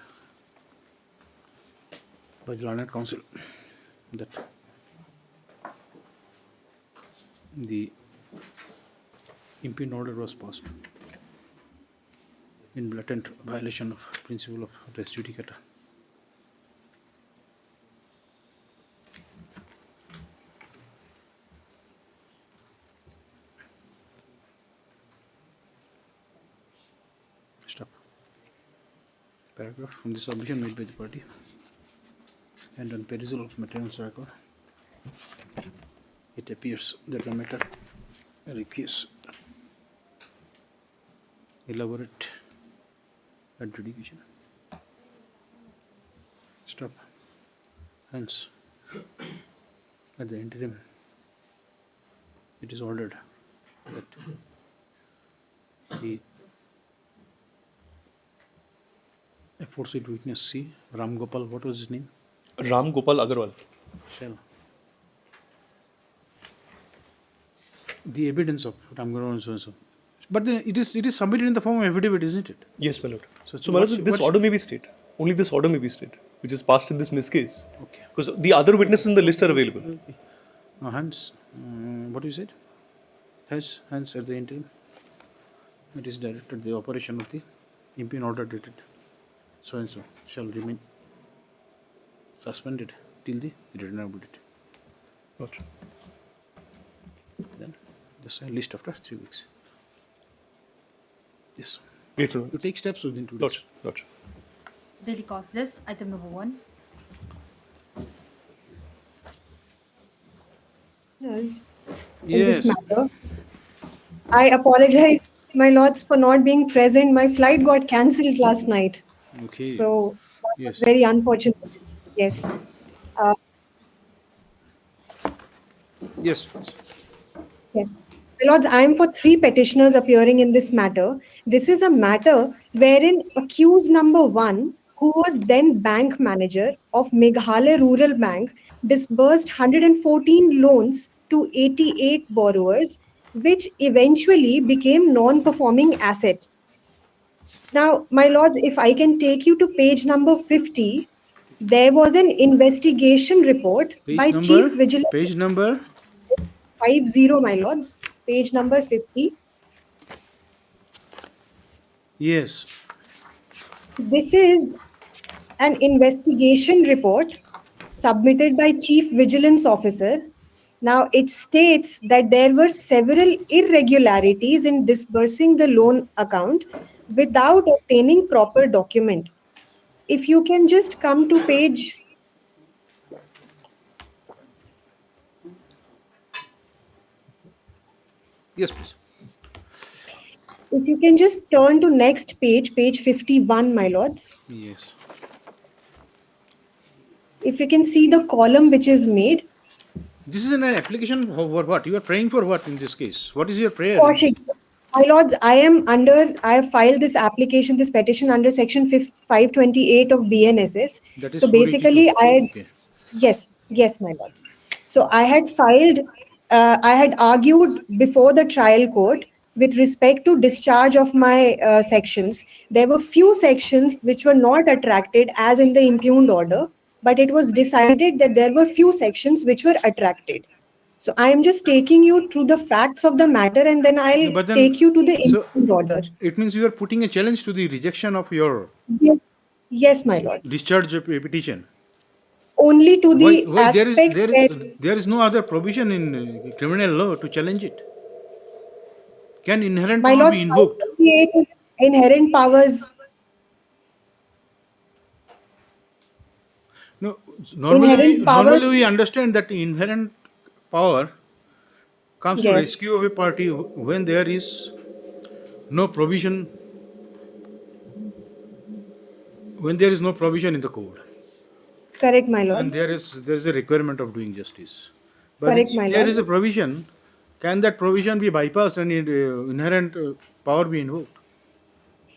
by the learned counsel that the impugned order was passed in blatant violation of principle of res judicata. Stop. Paragraph. On the submission made by the party and on perusal of materials record, it appears that the matter requires elaborate adjudication. Stop. Hence, at the interim, it is ordered that the aforesaid witness C, Ram Gopal, what was his name?
Ram Gopal Agarwal.
Shall the evidence of Ram Gopal and so and so. But then it is submitted in the form of affidavit, isn't it?
Yes, my lord.
So
So, my lord,
what's-
this
what's-
order may be stayed. Only this order may be stayed, which is passed in this miss case.
Okay.
Because the other witnesses in the list are available.
Hence, what you said? Hence, at the interim, it is directed the operation of the impugned order dated so and so shall remain suspended till the return date.
Lord.
Then just a list after 3 weeks. Yes.
Grateful.
You take steps within 2
Lord.
days.
Lord.
Daily cost list, item number 1.
In this
Yes.
matter. I apologize, my lords, for not being present. My flight got cancelled last night.
Okay.
So, that was
Yes.
very unfortunate. Yes.
Yes.
Yes. My lords, I am for 3 petitioners appearing in this matter. This is a matter wherein accused number 1, who was then bank manager of Meghalaya Rural Bank, disbursed 114 loans to 88 borrowers, which eventually became non-performing assets. Now, my lords, if I can take you to page number 50, there was an investigation report by Chief Vigilance
Page number.
50, my lords, page number 50.
Yes.
This is an investigation report submitted by Chief Vigilance Officer. Now, it states that there were several irregularities in disbursing the loan account without obtaining proper document. If you can just come to page,
Yes, please.
if you can just turn to next page, page 51, my lords.
Yes.
If you can see the column which is made.
This is an application for what? You are praying for what in this case? What is your prayer?
Kaushik, my lords, I have filed this application, this petition under section 528 of BNSS.
That is
So basically,
482. Okay.
yes, my lords. So I had argued before the trial court with respect to discharge of my sections. There were few sections which were not attracted as in the impugned order, but it was decided that there were few sections which were attracted. So I am just taking you through the facts of the matter, and then I'll
But then,
take you to the
so
impugned order.
it means you are putting a challenge to the rejection of your
Yes, my lords.
discharge petition.
Only to the
Why
aspect where
there is no other provision in criminal law to challenge it? Can inherent
my
power
lords,
be invoked?
528 is inherent powers.
No.
Inherent powers-
Normally we understand that inherent power comes to
Yes.
rescue of a party when there is no provision. When there is no provision in the code.
Correct, my
And
lords.
there is a requirement of doing justice. But
Correct,
if
my
there
lord.
is a provision, can that provision be bypassed and inherent power be invoked?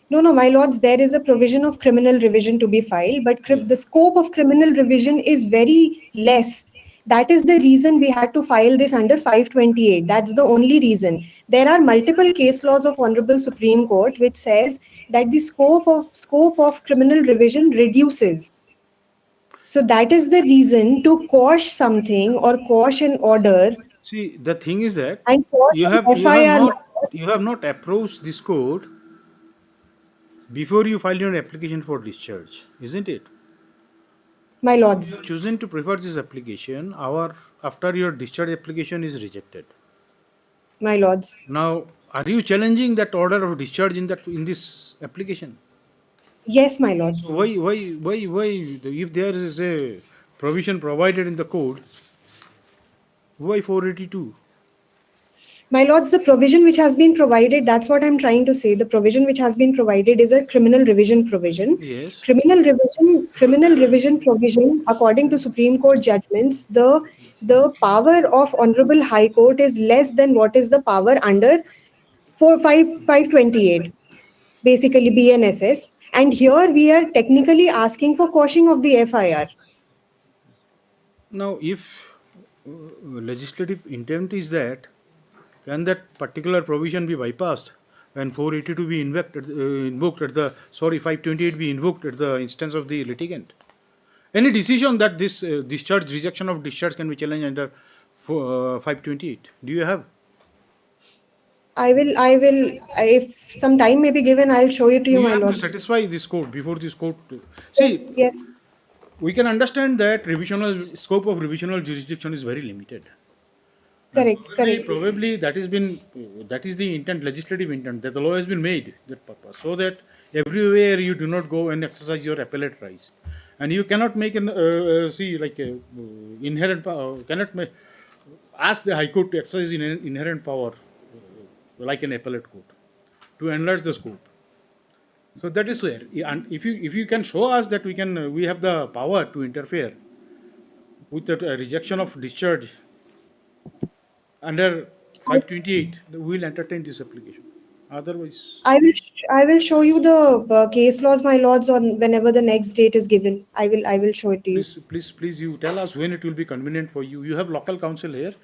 No, my lords, there is a provision of criminal revision to be filed, but
Yeah.
the scope of criminal revision is very less. That is the reason we had to file this under 528. That's the only reason. There are multiple case laws of Honorable Supreme Court which says that the scope of criminal revision reduces. So that is the reason to quash something or quash an order
See, the thing is that
And quash
you
an
have you have
FIR, my
not
lords.
you have not approached this court before you filed your application for discharge, isn't it?
My lords.
Chosen to prefer this application, our after your discharge application is rejected.
My lords.
Now, are you challenging that order of discharge in this application?
Yes, my
So
lords.
why if there is a provision provided in the code, why 482?
My lords, the provision which has been provided, that's what I'm trying to say. The provision which has been provided is a criminal revision provision.
Yes.
Criminal revision provision, according to Supreme Court judgments, the power of Honorable High Court is less than what is the power under 528, basically BNSS. And here we are technically asking for quashing of the FIR.
Now, if legislative intent is that, can that particular provision be bypassed and 482 be invoked at the 528 be invoked at the instance of the litigant? Any decision that this rejection of discharge can be challenged under 528? Do you have?
If some time may be given, I'll show it to you,
You
my
have to
lords.
satisfy this court before this court.
Yes,
See,
yes,
we can understand that revisional scope of revisional jurisdiction is very limited.
correct, correct.
Probably that is the intent, legislative intent, that the law has been made that purpose, so that everywhere you do not go and exercise your appellate rights, and you cannot make an inherent power, cannot ask the High Court to exercise inherent power like an appellate court to enlarge the scope. So that is clear. And if you can show us that we have the power to interfere with the rejection of discharge under 528, we will entertain this application. Otherwise,
I will show you the case laws, my lords, on whenever the next date is given. I will show it to you.
please, you tell us when it will be convenient for you. You have local counsel here.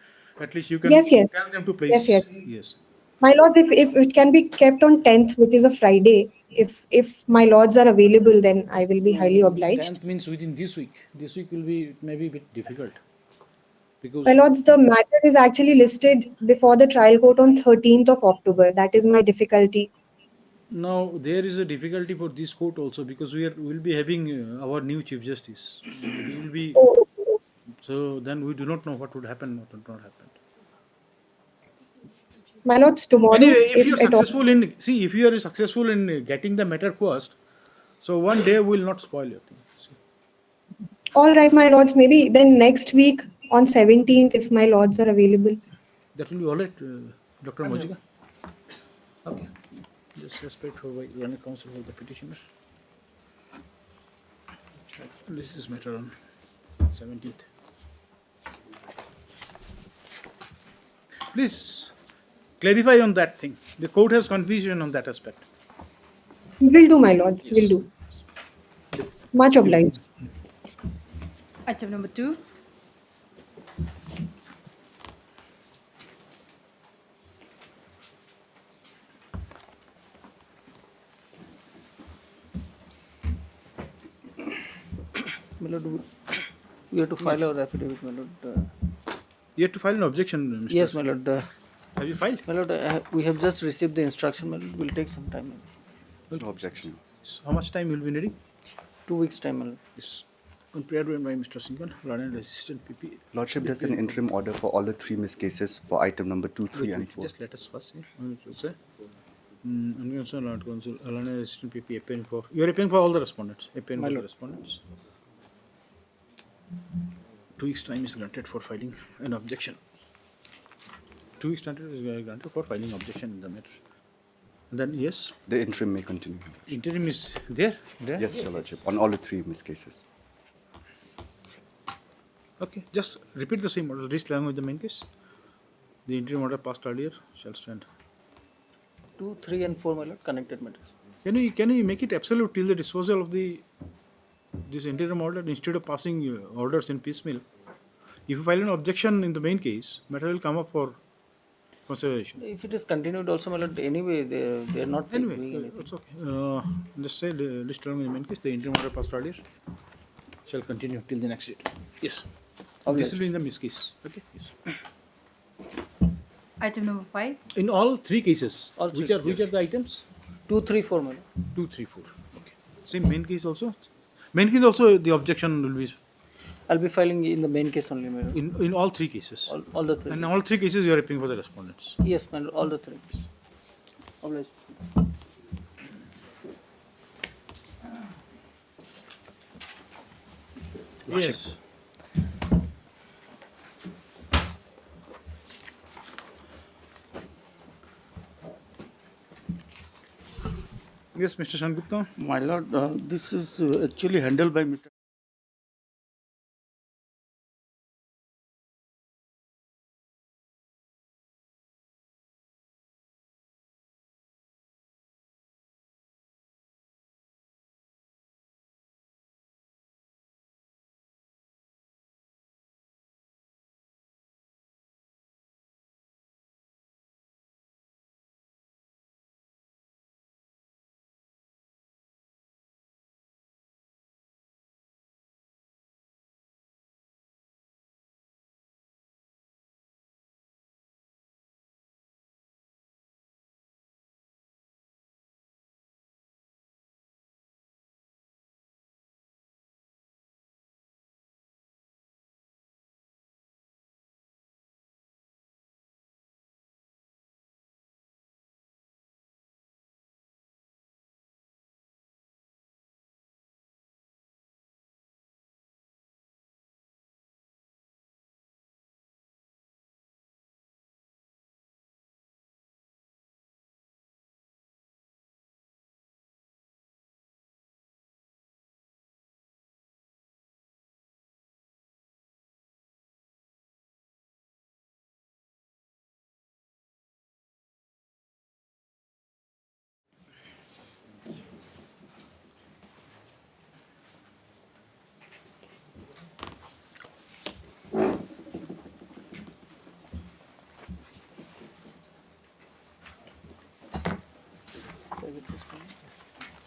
At least you can
Yes, yes,
tell them to place.
yes.
Yes.
My lords, if it can be kept on 10th, which is a Friday, if my lords are available, then I will be highly obliged.
10th means within this week. This week will be maybe a bit difficult because
My lords, the matter is actually listed before the trial court on 13th of October. That is my difficulty.
now there is a difficulty for this court also because will be having our new chief justice. He will be.
Oh,
So then we do not know what would happen, what would not happen.
my lords, tomorrow,
Anyway, if you are
at all.
if you are successful in getting the matter first, so one day we will not spoil your thing. See.
All right, my lords, maybe then next week on 17th, if my lords are available.
That will be all right, Dr. Mojika. Okay. Just respect for learned counsel for the petitioner. List this matter on 17th. Please clarify on that thing. The court has confusion on that aspect.
Will do, my lords, will do. Much obliged.
Item number 2.
My lord, we have to file our affidavit, my lord.
You have to file an objection, Mr.
Yes, my lord.
Have you filed?
My lord, we have just received the instruction, my lord. Will take some time.
No objection.
How much time will be needing?
2 weeks time, my lord.
Yes. On prayer by Mr. Singhal, Learned Assistant PP.
Lordship, there's an interim order for all the three missed cases for item number 2, 3 and 4.
Just let us first say. Unconcerned Lord Counsel, Learned Assistant PP applying for. You are applying for all the respondents. Applying for the respondents. 2 weeks time is granted for filing an objection. 2 weeks time is granted for filing objection in the matter. And then yes,
The interim may continue.
interim is there.
Yes, Your Lordship, on all the three missed cases.
Okay, just repeat the same order. List along with the main case. The interim order passed earlier shall stand.
2, 3 and 4, my lord, connected matters.
Can you make it absolute till the disposal of this interim order instead of passing orders in piecemeal? If you file an objection in the main case, matter will come up for consideration.
If it is continued also, my lord, anyway, they are not
Anyway,
doing anything.
it's okay. Just say the list along with the main case. The interim order passed earlier shall continue till the next date. Yes. This will be in the miss case. Okay. Yes.
Item number 5.
In all three cases,
All
which
three,
are which are the items?
2, 3, 4, my lord.
2, 3, 4. Okay. Same main case also. Main case also the objection will be
I'll be filing in the main case only, my lord.
in all three cases.
All the 3.
And all three cases you are appealing for the respondents.
Yes, my lord, all the 3. Obliged.
Yes. Yes, Mr. Sangupta.
My lord, this is actually handled by Mr.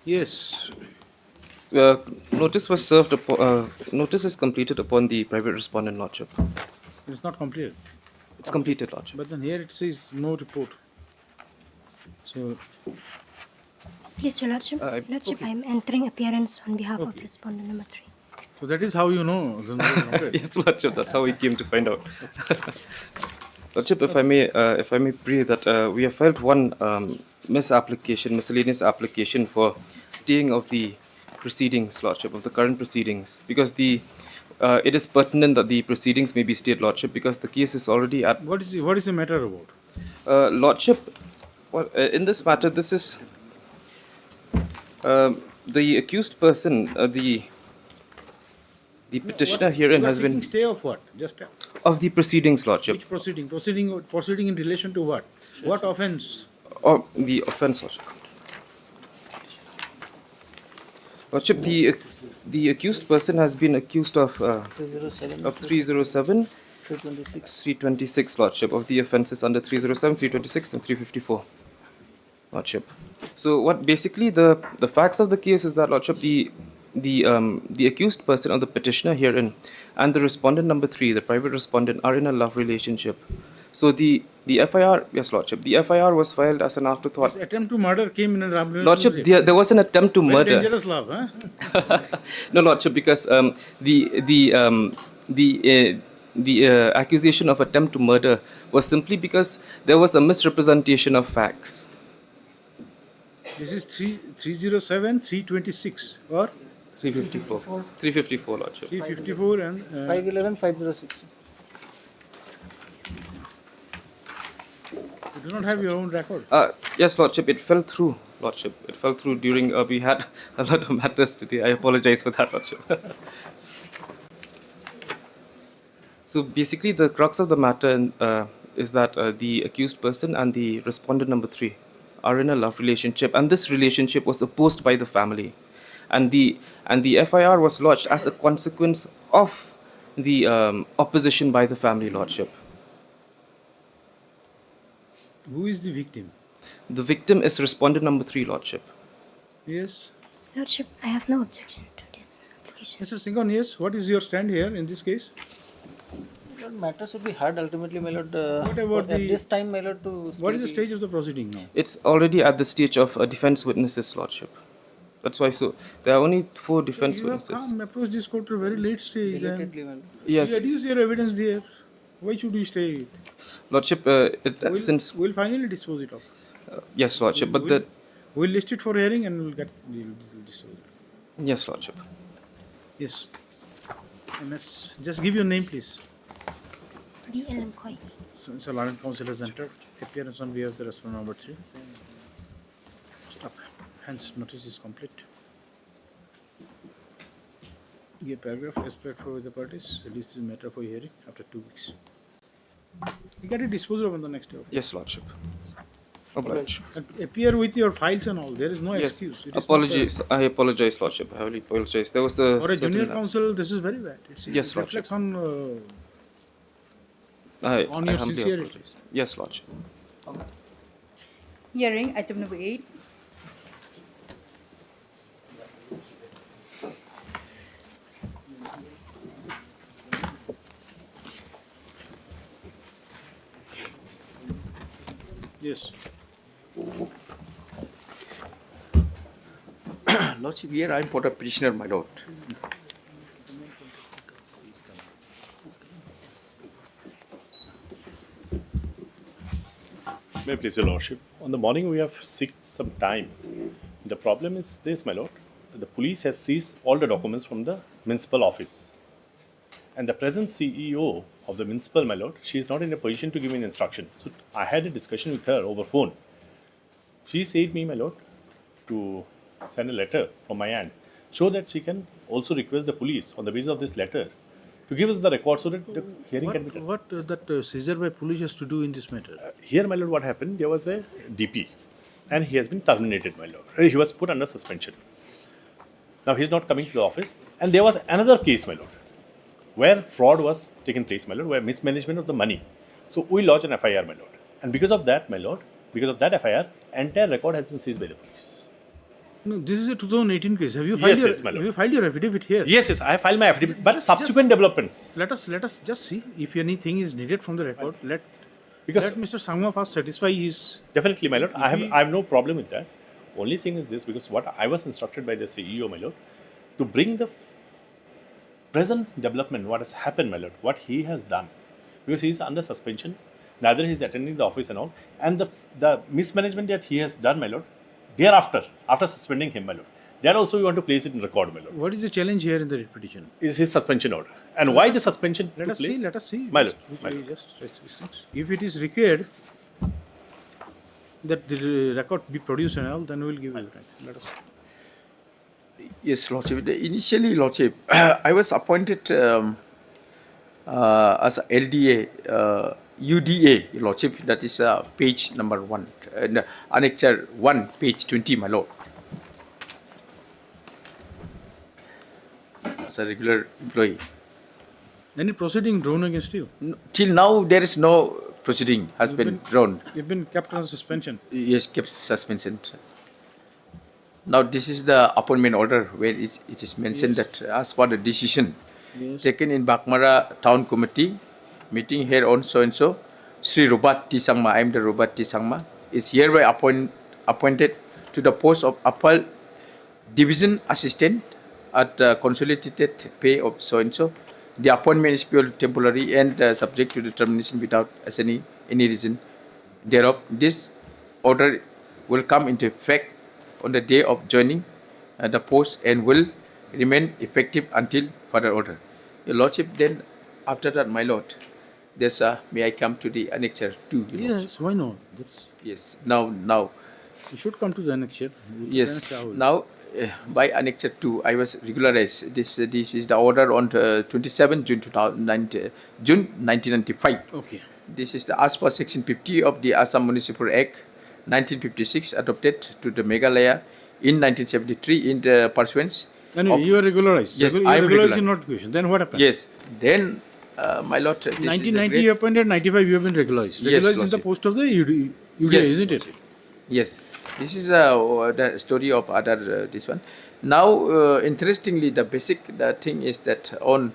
Yes.
Notice was served upon, notice is completed upon the private respondent, Lordship.
It's not completed.
It's completed, Lordship.
But then here it says no report. So,
Please, Your Lordship. Lordship, I am entering appearance on behalf of respondent number 3.
so that is how you know the no is not
Yes, Lordship, that's how we came to find out. Lordship, if I may pray that we have filed one miscellaneous application for staying of the proceedings, Lordship, of the current proceedings, because it is pertinent that the proceedings may be stayed, Lordship, because the case is already at.
What is the matter about?
Lordship, in this matter, this is the accused person, the petitioner herein has been
Stay of what? Just tell.
of the proceedings, Lordship.
Which proceeding? Proceeding in relation to what? What offence?
Or the offence, Lordship. Lordship, the accused person has been accused of 307, 326, Lordship, of the offences under 307, 326, and 354, Lordship. So what basically the facts of the case is that, Lordship, the accused person or the petitioner herein and the respondent number 3, the private respondent, are in a love relationship. So the FIR, yes, Lordship, the FIR was filed as an afterthought.
This attempt to murder came in a love relationship.
Lordship, there was an attempt to
Very
murder.
dangerous love, huh?
No, Lordship, because the accusation of attempt to murder was simply because there was a misrepresentation of facts.
This is 307, 326 or
354. 354, Lordship.
354 and
511, 506.
you do not have your own record.
Yes, Lordship, it fell through, Lordship. It fell through during, we had a lot of matters today. I apologize for that, Lordship. So basically, the crux of the matter is that the accused person and the respondent number 3 are in a love relationship, and this relationship was opposed by the family, and the FIR was lodged as a consequence of the opposition by the family, Lordship.
Who is the victim?
The victim is respondent number 3, Lordship.
Yes.
Lordship, I have no objection to this application.
Mr. Singhon, yes. What is your stand here in this case?
Matter should be heard ultimately, my lord.
What about
at
the-
this time, my lord, to
What is the
still
stage of the proceeding now?
It's already at the stage of defense witnesses, Lordship. That's why. So there are only 4 defense
You have
witnesses.
come, approached this court at a very late stage. Then
belatedly, my lord.
Yes,
you adduce your evidence there. Why should you stay?
Lordship. Since
We'll finally dispose it of.
yes, Lordship. But
We'll- We'll list it for hearing and we'll dispose it.
yes, Lordship.
Yes. MS, just give your name, please. Sir, Lawrence Counsel has entered. Appearance on behalf of the respondent number 3. Stop. Hence, notice is complete. Give paragraph. Respect for the parties. Release this matter for hearing after 2 weeks. You get it disposed of on the next day. Okay?
Yes, Lordship. Obliged.
And appear with your files and all. There is no
Yes.
excuse. It is not
Apologies. I apologize, Lordship. I heavily apologize. There was a
for a
certain
junior
lapse.
counsel, this is very bad.
Yes,
it
Lordship.
reflects on
I
on your
humbly
sincerity.
apologize. Yes, Lordship.
Hearing item number 8.
Yes.
Lordship, here I am for the petitioner, my lord.
May I please your lordship? On the morning we have seeked some time. The problem is this, my lord. The police has seized all the documents from the municipal office. And the present CEO of the municipal, my lord, she is not in a position to give me an instruction. So I had a discussion with her over phone. She said me, my lord, to send a letter from my end, so that she can also request the police on the basis of this letter to give us the record so that the hearing can be done.
What that seizure by police has to do in this matter?
Here, my lord, what happened? There was a DP, and he has been terminated, my lord. He was put under suspension. Now he is not coming to the office, and there was another case, my lord, where fraud was taken place, my lord, where mismanagement of the money. So we lodged an FIR, my lord, and because of that, my lord, because of that FIR, entire record has been seized by the police.
No, this is a 2018 case. Have you filed
Yes,
your,
yes, my lord.
have you filed your affidavit here?
Yes, yes, I filed my affidavit, but subsequent developments.
Let us just see if anything is needed from the record.
Because
Let Mr. Sangma first satisfy his.
definitely, my lord,
If
I
we-
have no problem with that. Only thing is this, because what I was instructed by the CEO, my lord, to bring the present development, what has happened, my lord, what he has done, because he is under suspension, neither he is attending the office and all, and the mismanagement that he has done, my lord, thereafter, after suspending him, my lord, that also we want to place it in record, my lord,
What is the challenge here in the petition?
is his suspension order. And why the suspension
Let
took
us
place?
see. Let us see.
My lord,
Just-
my lord.
just- If it is required that the record be produced and all, then we will give you. Right. Let us.
Yes, Lordship. Initially, Lordship, I was appointed as a LDA, UDA, Lordship. That is page number 1, annexure 1, page 20, my lord. As a regular employee.
Any proceeding drawn against you?
Till now, there is no proceeding has been drawn.
You've been kept on suspension.
Yes, kept suspension. Now, this is the appointment order where it is mentioned that as per the decision taken in Bakmara Town Committee, meeting here on so and so, Sri Robert T. Sangma, I am the Robert T. Sangma, is hereby appointed to the post of Appal Division Assistant at consolidated pay of so and so. The appointment is purely temporary and subject to determination without any reason thereof. This order will come into effect on the day of joining the post and will remain effective until further order. Your Lordship, then after that, my Lord, there's may I come to the annexure 2?
Yes, why not?
Yes. Now.
You should come to the annexure.
Yes. Now, by annexure 2, I was regularized. This is the order on 27 June 1995.
Okay.
This is the as per section 50 of the Assam Municipal Act 1956, adopted to the Meghalaya in 1973 in the pursuance.
Anyway, you are regularized.
Yes,
you
I
are
am
regularized
regular.
in notification. Then what happened?
Yes. Then, my lord, this
1990 you appointed, 95 you have been regularized.
Yes,
Regularized in the
Lordship.
post of the UDA,
Yes,
isn't it?
Yes. This is the story of other this one. Now, interestingly, the thing is that on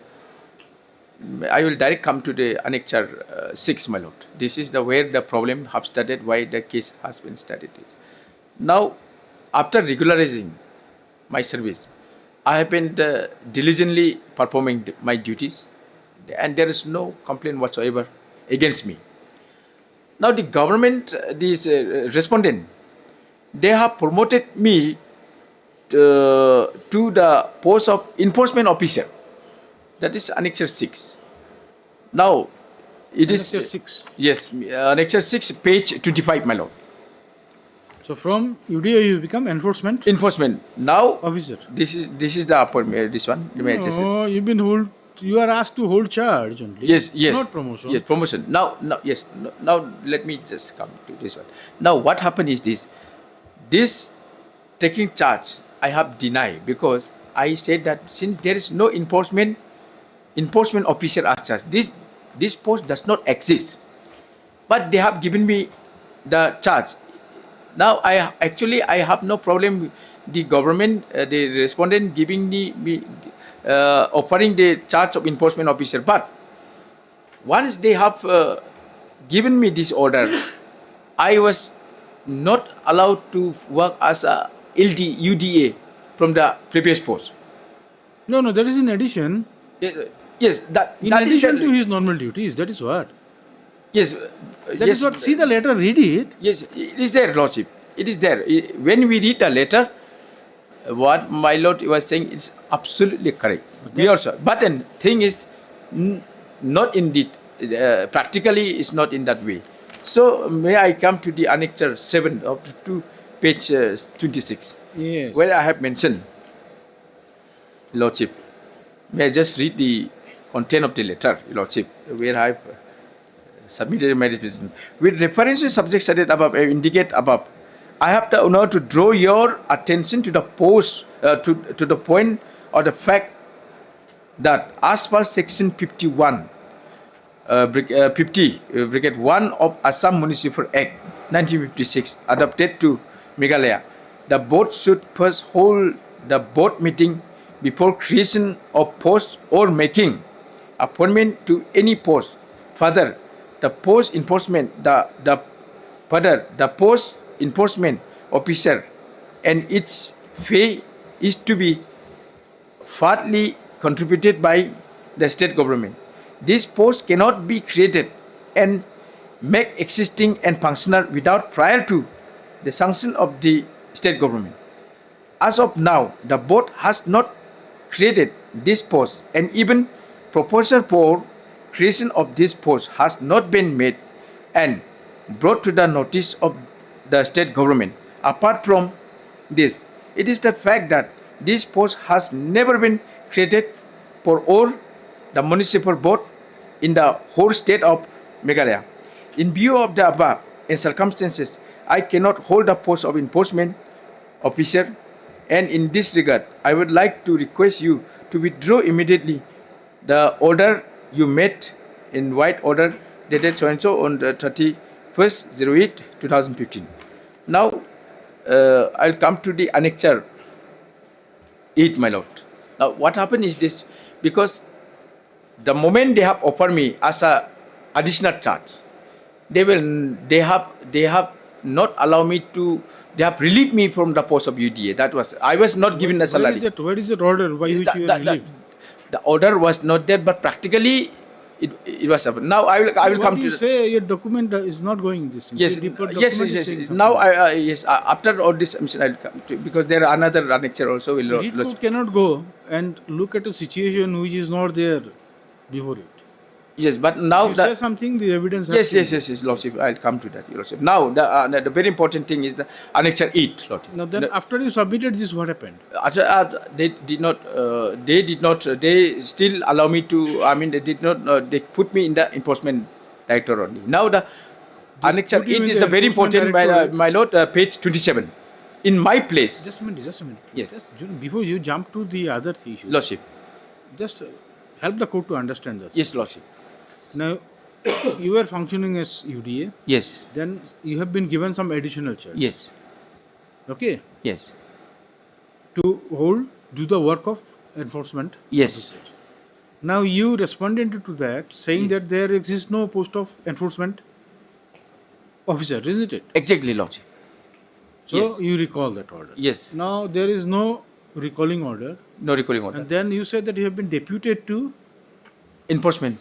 I will direct come to the Annexure 6, my lord. This is the where the problem have started, why the case has been started. Now, after regularizing my service, I have been diligently performing my duties, and there is no complaint whatsoever against me. Now, the government, this respondent, they have promoted me to the post of enforcement officer. That is Annexure 6. Now, it is
Annexure 6.
Yes, Annexure 6, page 25, my lord.
So from UDA you become enforcement
Now,
officer.
this is the appointment. This one.
No, you are asked to hold charge only.
Yes.
Not promotion.
Yes, promotion. Now, now let me just come to this one. Now, what happened is this. This taking charge, I have denied because I said that since there is no enforcement officer as such, this post does not exist. But they have given me the charge. Now, I have no problem with the government, the respondent giving me offering the charge of enforcement officer. But once they have given me this order, I was not allowed to work as a UDA from the previous post.
No, that is in addition.
Yes,
In addition to his normal duties, that is what.
Yes.
That is what. See the letter, read it.
Yes, it is there, Lordship. It is there. When we read the letter, what my Lord was saying is absolutely correct. We also. But then thing is, not indeed. Practically, it's not in that way. So may I come to the Annexure 7 of page 26,
Yes.
where I have mentioned, Lordship. May I just read the content of the letter, Lordship, where I have submitted my representation. With reference to subjects stated above, I indicate above, I have the honor to draw your attention to the to the point or the fact that as per section 51, Brigade 1 of Assam Municipal Act 1956, adopted to Meghalaya, the board should first hold the board meeting before creation of post or making appointment to any post. Further, the post enforcement officer and its fee is to be partly contributed by the state government. This post cannot be created and make existing and functional without prior to the sanction of the state government. As of now, the board has not created this post, and even proposal for creation of this post has not been made and brought to the notice of the state government. Apart from this, it is the fact that this post has never been created for all the municipal board in the whole state of Meghalaya. In view of the above and circumstances, I cannot hold the post of enforcement officer, and in this regard, I would like to request you to withdraw immediately the order you made in white order dated so and so on the 31st/08/2015. Now, I'll come to the Annexure 8, my lord. Now, what happened is this, because the moment they have offered me as a additional charge, they have not allowed me to. They have relieved me from the post of UDA. I was not given a salary.
Where is that order by which you are relieved?
The order was not there, but practically it was. Now I will come to.
What you say your document is not going this thing.
Yes, yes. Now after all this, I'll come to, because there are another annexure also.
You cannot go and look at a situation which is not there before it.
Yes, but now
you say something, the evidence.
Yes, Lordship. I'll come to that, Lordship. Now the very important thing is the Annexure 8, Lordship.
Now then, after you submitted this, what happened?
They did not. They still allow me to. I mean, they did not. They put me in the enforcement director only. Now the Annexure 8 is a very important, my lord. Page 27. In my place.
Just a minute.
Yes.
Before you jump to the other issue.
Lordship.
Just help the court to understand this.
Yes, Lordship.
Now, you were functioning as UDA.
Yes.
Then you have been given some additional charge.
Yes.
Okay.
Yes.
To do the work of enforcement.
Yes.
Officer. Now you responded to that saying that there exists no post of enforcement officer, isn't it?
Exactly, Lordship.
So
Yes.
you recall that order.
Yes.
Now there is no recalling order,
No recalling order.
and then you said that you have been deputed to
Enforcement.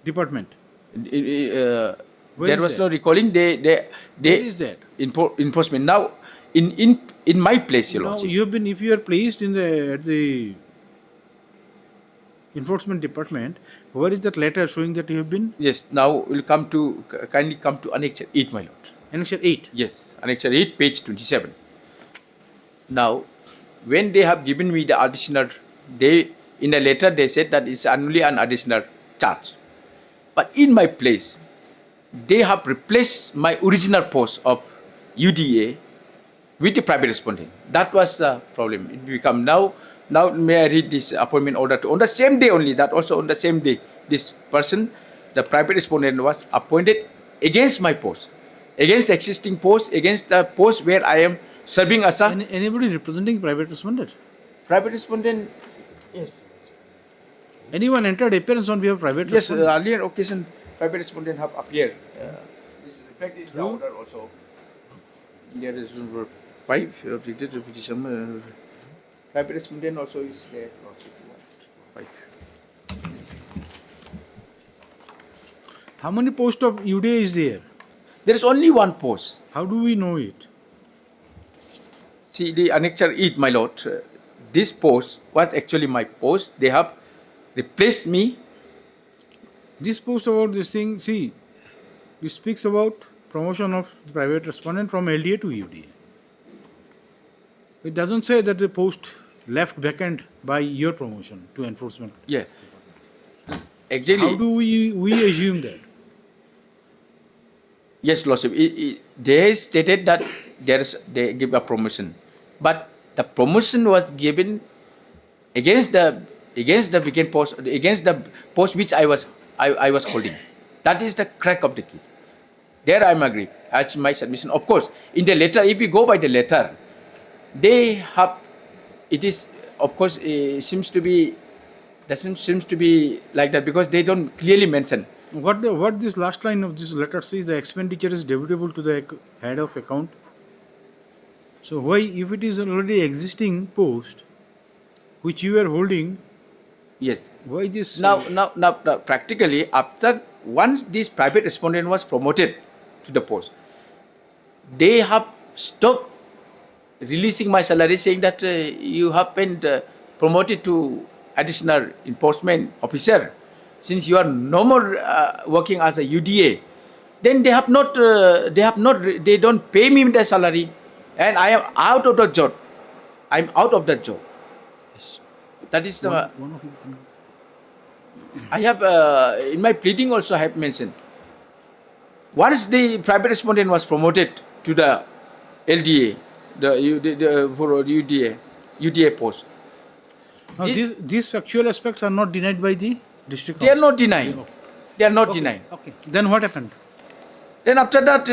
department.
There
Where is
was
that?
no recalling. They
Where is that?
enforcement. Now, in my place, Your
Now
Lordship.
you have been, if you are placed in at the enforcement department, where is that letter showing that you have been
Yes. Now we'll kindly come to Annexure 8, my lord.
annexure 8?
Yes, Annexure 8, page 27. Now, when they have given me the additional, in the letter they said that it's only an additional charge. But in my place, they have replaced my original post of UDA with the private respondent. That was the problem. It become now may I read this appointment order on the same day only, that also on the same day, this person, the private respondent, was appointed against my post, against the existing post, against the post where I am serving as a
Anybody representing private respondent?
private respondent. Yes.
Anyone entered appearance on behalf of private
Yes,
respondent?
earlier occasion, private respondent have appeared. This is reflected in the order also. There is 5 objected to petition. Private respondent also is there. 5.
How many posts of UDA is there?
There is only one post.
How do we know it?
See, the annexure 8, my lord. This post was actually my post. They have replaced me.
This post about this thing, see, it speaks about promotion of the private respondent from LDA to UDA. It doesn't say that the post left vacant by your promotion to enforcement.
Yeah. Exactly.
How do we assume that?
Yes, Lordship. They stated that they give a promotion, but the promotion was given against the vacant post, against the post which I was holding. That is the crack of the case. There I am agree. As my submission, of course, in the letter, if we go by the letter, they have. It is, of course, seems to be like that because they don't clearly mention.
What this last line of this letter says, the expenditure is debitable to the head of account. So why, if it is already existing post, which you are holding,
Yes.
why this?
Now, practically, after once this private respondent was promoted to the post, they have stopped releasing my salary, saying that you have been promoted to additional enforcement officer. Since you are no more working as a UDA, then they don't pay me the salary, and I am out of the job. I'm out of that job.
Yes.
That is the.
One of you can-
I have in my pleading also I have mentioned. Once the private respondent was promoted to the LDA, for UDA post.
Now these factual aspects are not denied by the district.
They are
council.
not denying. They are not
Okay,
denying.
Okay. Then what happened?
Then after that,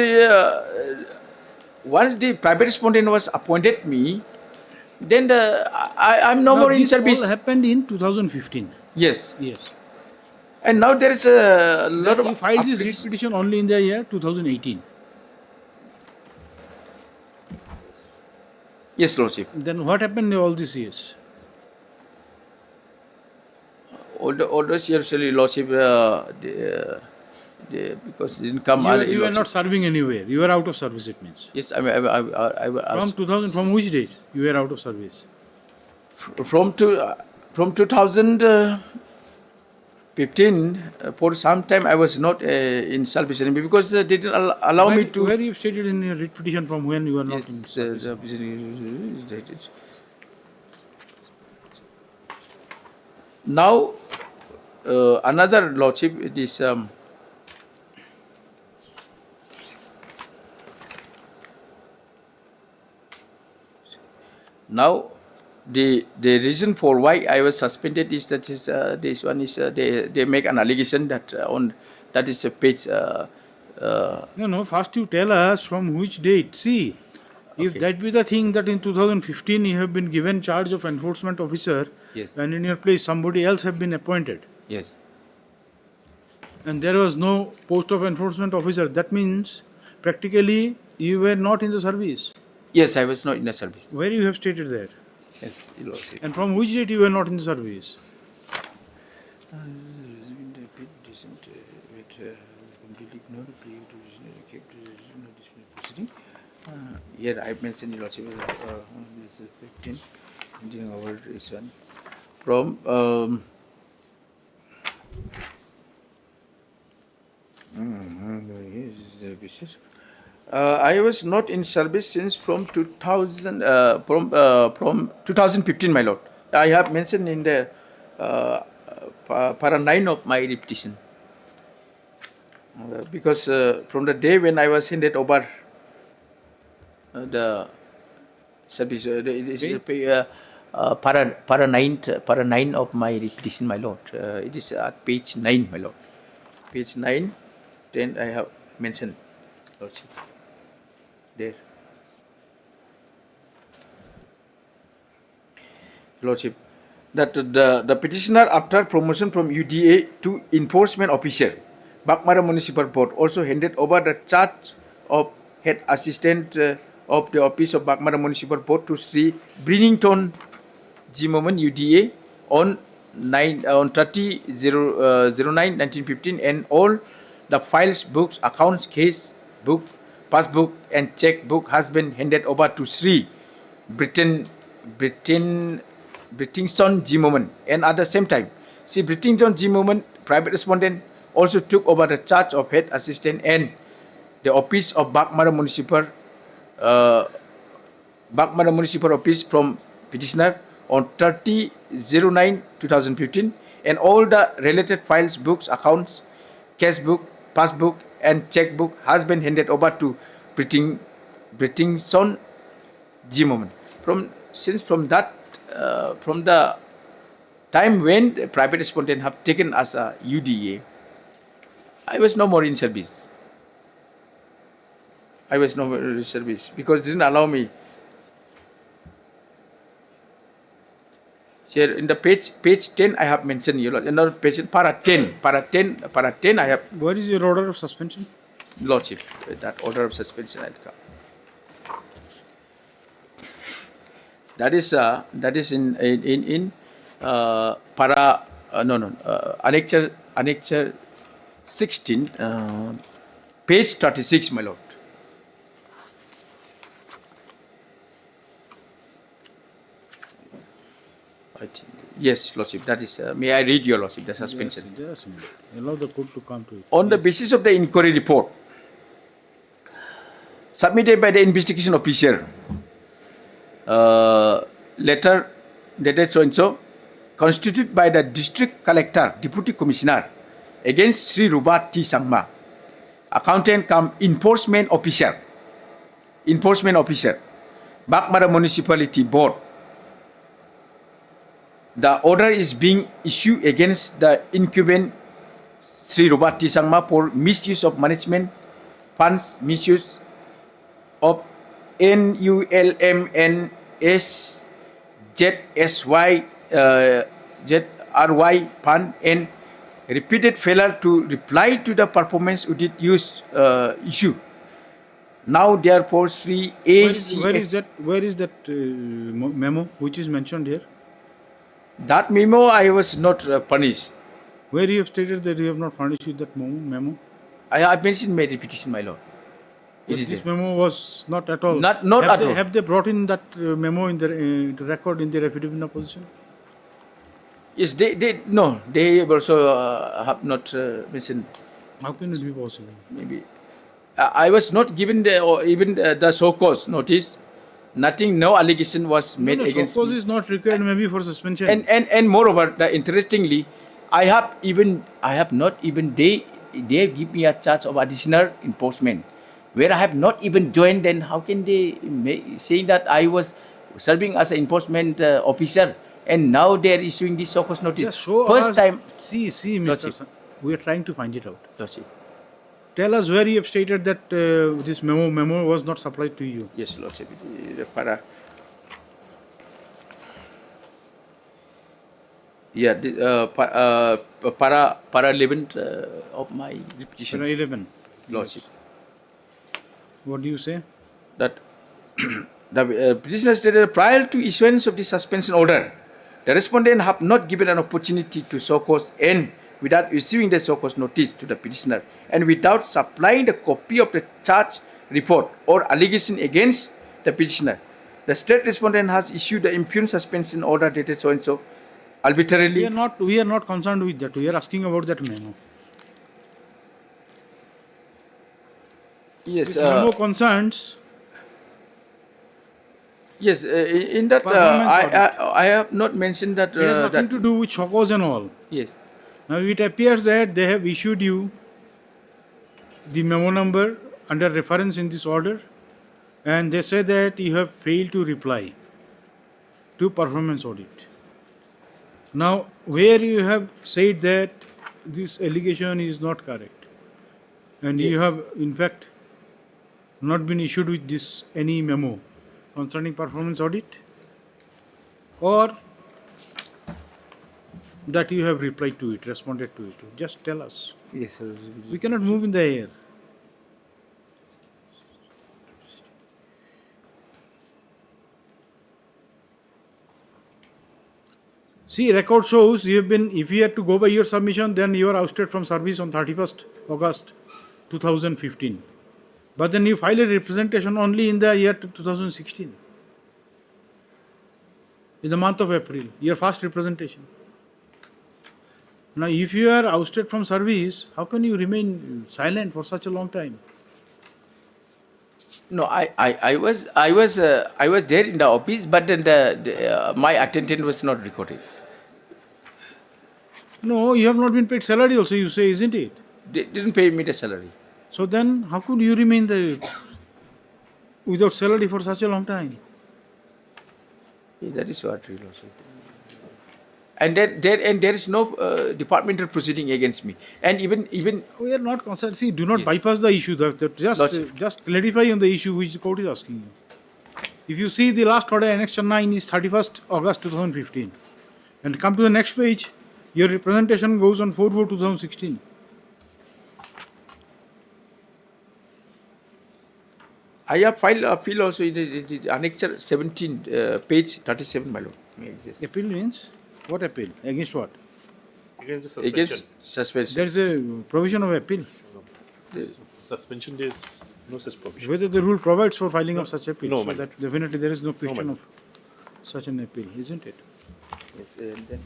once the private respondent was appointed me, then I'm no
Now,
more in
this
service.
all happened in 2015.
Yes.
Yes.
And now there is a lot of.
You filed this writ petition only in the year 2018.
Yes, Lordship.
Then what happened in all these years?
All those years, Lordship, because it didn't come.
You were not serving anywhere. You were out of service. It means.
Yes, I mean,
From 2000, from which date you were out of service?
from 2015, for some time I was not in service anymore because they didn't allow me to.
Where you stated in your writ petition from when you were not in
Yes,
service?
is dated. Now, another Lordship, it is now the reason for why I was suspended is that this one is they make an allegation that on that is a page.
No. First you tell us from which date. See, if
Okay.
that be the thing that in 2015 you have been given charge of enforcement officer,
Yes.
and in your place somebody else have been appointed.
Yes.
And there was no post of enforcement officer. That means practically you were not in the service.
Yes, I was not in the service.
Where you have stated that?
Yes, Your Lordship.
And from which date you were not in the service?
Here I mentioned, Your Lordship, 15 during our this one. From I was not in service since from 2000 from 2015, my lord. I have mentioned in the para 9 of my petition. Because from the day when I was handed over the service, it is para 9 of my petition, my lord. It is at page 9, my lord. Page 9, then I have mentioned, lordship. There. Lordship, that the petitioner, after promotion from UDA to enforcement officer, Bakmara Municipal Board also handed over the charge of head assistant of the office of Bakmara Municipal Board to Sri Brinington Zimmerman UDA on 30/09/1915, and all the files, books, accounts, case book, passbook and checkbook has been handed over to Sri Brittington Zimmerman, and at the same time, Sri Brittington Zimmerman, private respondent, also took over the charge of head assistant and the office of Bakmara Municipal Office from petitioner on 30/09/2015, and all the related files, books, accounts, cashbook, passbook and checkbook has been handed over to Brittington Zimmerman. From the time when the private respondent have taken as a UDA, I was no more in service. Because it didn't allow me. Here in the page 10 I have mentioned, you know, another page para 10 I have.
Where is your order of suspension?
Lordship, that order of suspension had come. That is in annexure 16, page 36, my lord. Yes, Lordship, that is, may I read your Lordship, the suspension?
Yes, allow the court to come to it.
On the basis of the inquiry report submitted by the investigation officer, letter dated so and so, constituted by the district collector, deputy commissioner, against Sri Rubat T. Sangma, accountant cum enforcement officer, Bakmara Municipality Board. The order is being issued against the incumbent Sri Rubat T. Sangma for misuse of management funds, misuse of NULMNSZSY ZRY fund and repeated failure to reply to the performance audit issue. Now, therefore, Sri AC.
Where is that memo which is mentioned here?
That memo I was not punished.
Where you have stated that you have not furnished with that memo?
I have mentioned my repetition, my lord.
This memo was not at all.
Not at all.
Have they brought in that memo in the record in their affidavit of opposition?
Yes, they also have not mentioned.
How can it be possible?
Maybe I was not given the show cause notice. Nothing, no allegation was made against
me. Show cause is not required, maybe for suspension.
And moreover, interestingly, I have not even they give me a charge of additional enforcement, where I have not even joined. Then how can they saying that I was serving as an enforcement officer, and now they are issuing this show cause notice?
Yeah, show
First
us,
time.
See, Mr. We are trying to find it out.
Lordship.
Tell us where you have stated that this memo was not supplied to you.
Yes, Lordship. Yeah, para 11 of my petition,
11.
Lordship.
What do you say?
That the petitioner stated prior to issuance of the suspension order, the respondent have not given an opportunity to show cause and without issuing the show cause notice to the petitioner and without supplying the copy of the charge report or allegation against the petitioner. The state respondent has issued the impugn suspension order dated so and so arbitrarily.
We are not concerned with that. We are asking about that memo.
Yes.
This memo concerns.
Yes, in that I have not mentioned that.
It has nothing to do with show cause and all.
Yes.
Now it appears that they have issued you the memo number under reference in this order, and they say that you have failed to reply to performance audit. Now, where you have said that this allegation is not correct, and you have in fact not been issued with this any memo concerning performance audit, or that you have replied to it, responded to it. Just tell us.
Yes, sir.
We cannot move in the air. See, record shows you have been, if you had to go by your submission, then you are ousted from service on 31st August 2015. But then you filed a representation only in the year 2016. In the month of April, your first representation. Now, if you are ousted from service, how can you remain silent for such a long time?
No, I was there in the office, but then my attendance was not recorded.
No, you have not been paid salary also, you say, isn't it?
They didn't pay me the salary.
So then, how could you remain without salary for such a long time?
Yes, that is what real also. And there is no departmental proceeding against me. And even
we are not concerned. See, do not bypass the issue. Just clarify on the issue which the court is asking you. If you see the last order, Annexure 9 is 31st August 2015. And come to the next page, your representation goes on 4/4/2016.
I have filed appeal also in the Annexure 17, page 37, my lord. Yes.
Appeal means? What appeal? Against what?
Against the suspension.
Against suspension.
There is a provision of appeal.
Suspension, there is no such provision.
Whether the rule provides for filing of such appeal.
No,
so
madam.
that definitely there is no question
madam.
of such an appeal, isn't it?
Yes, and then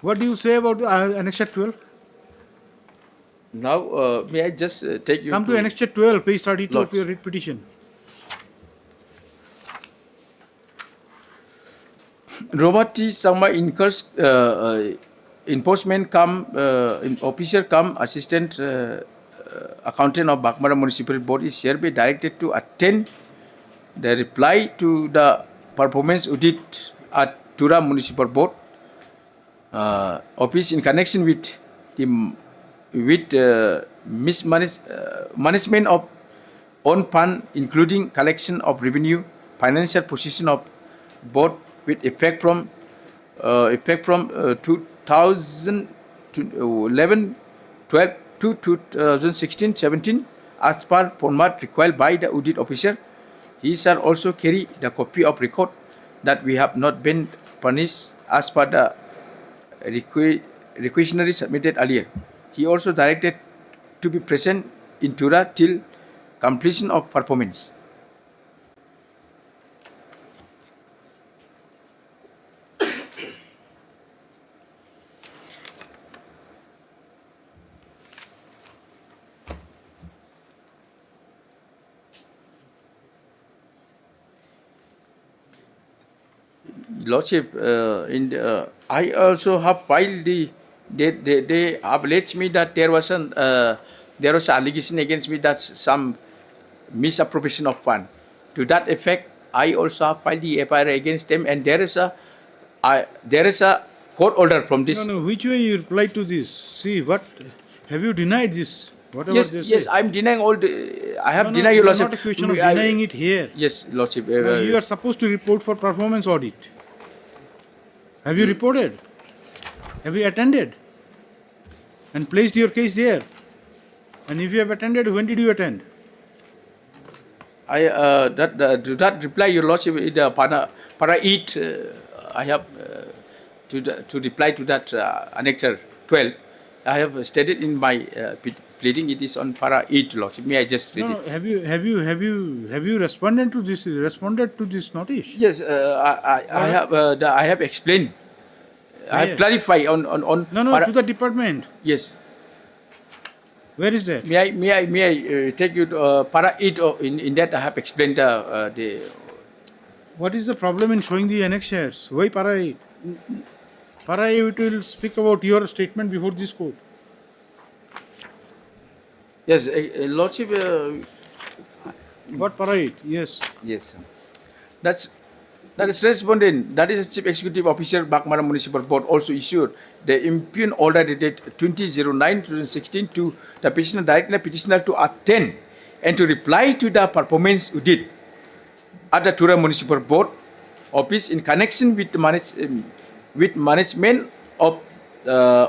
What do you say about Annexure 12?
now, may I just take you
Come to Annexure 12, page 32
Lords.
of your writ petition.
Romati Sama incurs enforcement officer come assistant accountant of Bakmara Municipal Board is hereby directed to attend the reply to the performance audit at Tura Municipal Board office in connection with mismanagement of own fund, including collection of revenue, financial position of board with effect from 2011, 12 to 2016, 17, as per format required by the audit officer. He shall also carry the copy of record that we have not been punished as per the requisitionary submitted earlier. He also directed to be present in Tura till completion of performance. Lordship, I also have filed they have alleged me that there was an allegation against me that some misappropriation of fund. To that effect, I also have filed the FIR against them, and there is a court order from this.
No, which way you reply to this? See, what have you denied this Whatever
Yes,
they
yes,
say.
I'm denying all the. I have
No, no,
denied your
it's
lordship.
not a question of
I-
denying it here.
Yes, lordship.
Now, you are supposed to report for performance audit. Have you reported? Have you attended? And placed your case there? And if you have attended, when did you attend?
To that reply, your lordship, in the para 8, I have to reply to that annexure 12. I have stated in my pleading it is on para 8, lordship. May I just read
No,
it?
no, have you responded to this notice?
Yes, I have explained. I have
Where?
clarified on
No,
para,
to the department.
yes.
Where is that?
May I take you to para 8 in that I have explained the.
What is the problem in showing the annexures? Why para 8? Para 8 will speak about your statement before this court.
Yes, lordship.
What para 8? Yes.
Yes, sir. That is respondent. That is Chief Executive Officer Bakmara Municipal Board also issued the impugn order dated 2009-2016 to the petitioner, directing the petitioner to attend and to reply to the performance audit at the Tura Municipal Board office in connection with with management of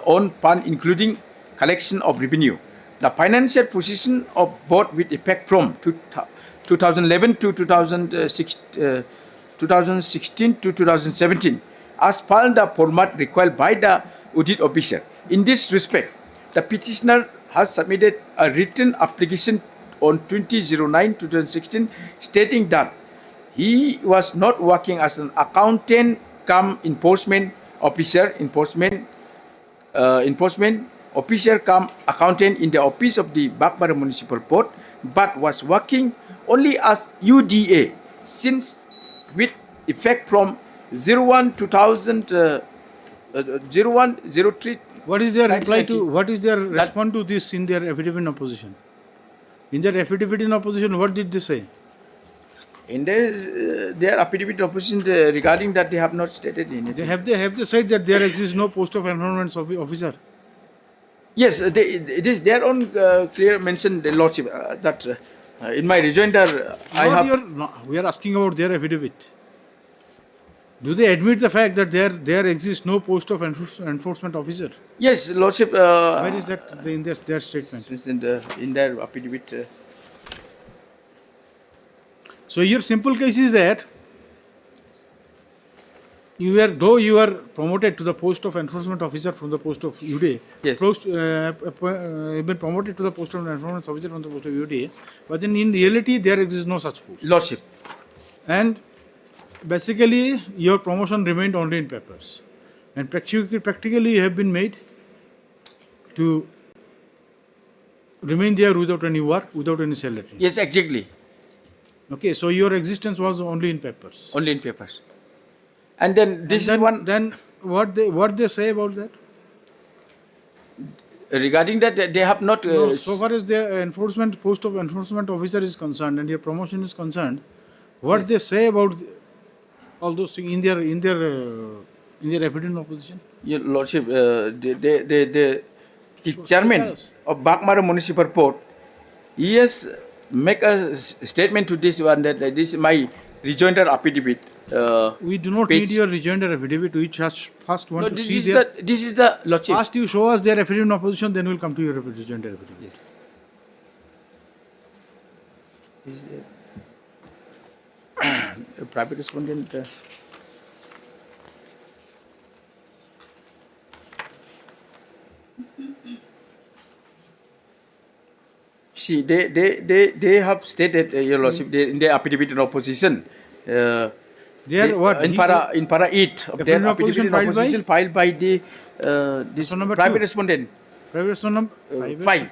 own fund, including collection of revenue. The financial position of board with effect from 2011 to 2016 to 2017, as per the format required by the audit officer. In this respect, the petitioner has submitted a written application on 2009-2016 stating that he was not working as an accountant cum enforcement officer, enforcement officer cum accountant in the office of the Bakmara Municipal Board, but was working only as UDA since with effect from 01/03.
What is their reply to? What is their response to this in their affidavit in opposition? In their affidavit in opposition, what did they say?
In their affidavit opposition regarding that they have not stated anything.
Have they said that there exists no post of environment officer?
Yes, it is their own clear mention, the lordship, that in my rejoinder I have.
We are asking about their affidavit. Do they admit the fact that there exists no post of enforcement officer?
Yes, lordship.
Where is that in their statement?
In their affidavit.
So your simple case is that you are promoted to the post of enforcement officer from the post of UDA.
Yes.
You've been promoted to the post of enforcement officer from the post of UDA, but then in reality there exists no such post.
Lordship.
And basically your promotion remained only in papers, and practically you have been made to remain there without any work, without any salary.
Yes, exactly.
Okay, so your existence was only in papers.
Only in papers. And then this is one.
Then what they say about that?
Regarding that, they have not.
No, so far as the post of enforcement officer is concerned and your promotion is concerned, what they say about all those things in their evident opposition?
Your lordship, the chairman of Bakmara Municipal Board, he has make a statement to this one that this is my rejoinder affidavit.
We do not need your rejoinder affidavit. We just first want to see their.
This is the lordship.
First you show us their affidavit in opposition, then we'll come to your rejoinder affidavit.
Yes. A private respondent. See, they have stated, your lordship, in their affidavit in opposition. In para 8 of their affidavit in opposition filed by the this private respondent.
Private respondent
5.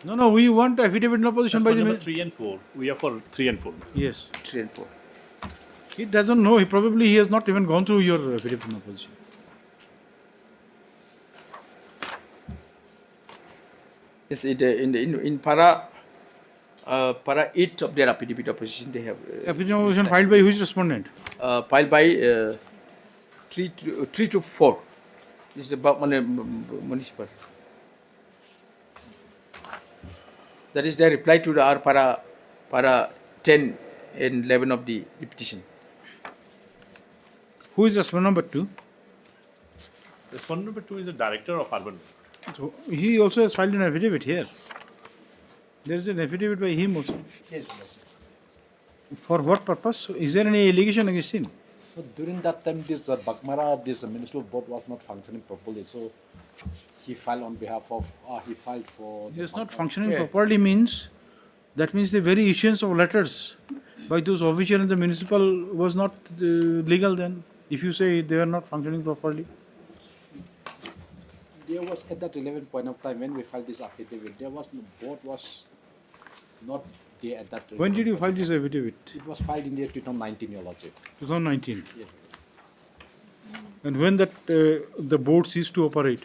No, we want affidavit in opposition by the
number 3 and 4. We are for 3 and 4.
Yes.
3 and 4.
He doesn't know. He has not even gone through your affidavit in opposition.
Yes, in para 8 of their affidavit opposition, they have.
Affidavit in opposition filed by which respondent?
Filed by 3 to 4. This is about municipal. That is the reply to our para 10 and 11 of the petition.
Who is respondent number 2?
Respondent number 2 is the director of urban.
So he also has filed an affidavit here. There is an affidavit by him also.
Yes.
For what purpose? Is there any allegation against him?
So during that time, this Bagmara, this municipal board was not functioning properly. So he filed on behalf of, he filed for.
It is not functioning properly means, that means the very issuance of letters by those officials in the municipal was not legal then, if you say they are not functioning properly.
There was at that relevant point of time when we filed this affidavit, there was no board was not there at that.
When did you file this affidavit?
It was filed in the year 2019, Your Lordship.
2019.
Yes.
And when that the board ceased to operate?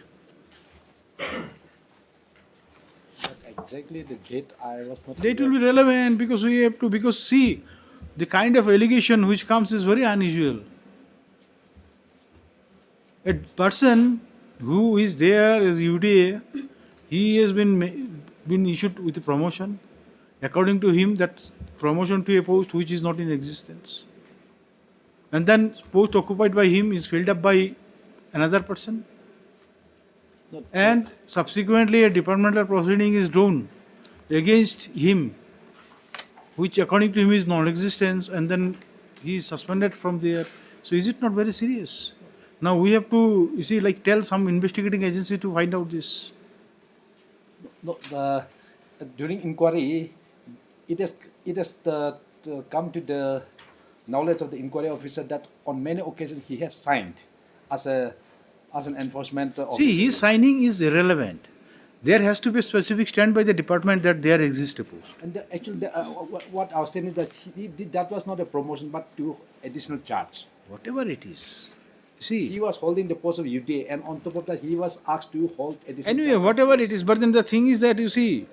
But exactly the date I was not.
Date will be relevant because we have to, because see, the kind of allegation which comes is very unusual. A person who is there as UDA, he has been issued with a promotion. According to him, that promotion to a post which is not in existence. And then post occupied by him is filled up by another person. And subsequently a departmental proceeding is drawn against him, which according to him is non-existence, and then he is suspended from there. So is it not very serious? Now we have to, you see, like tell some investigating agency to find out this.
No, during inquiry, it has come to the knowledge of the inquiry officer that on many occasions he has signed as an enforcement officer.
See, his signing is irrelevant. There has to be a specific stand by the department that there exists a post.
And actually, what I was saying is that that was not a promotion but to additional charge.
Whatever it is. See,
he was holding the post of UDA, and on top of that, he was asked to hold additional.
Anyway,
charge.
whatever it is, but then the thing is that you see,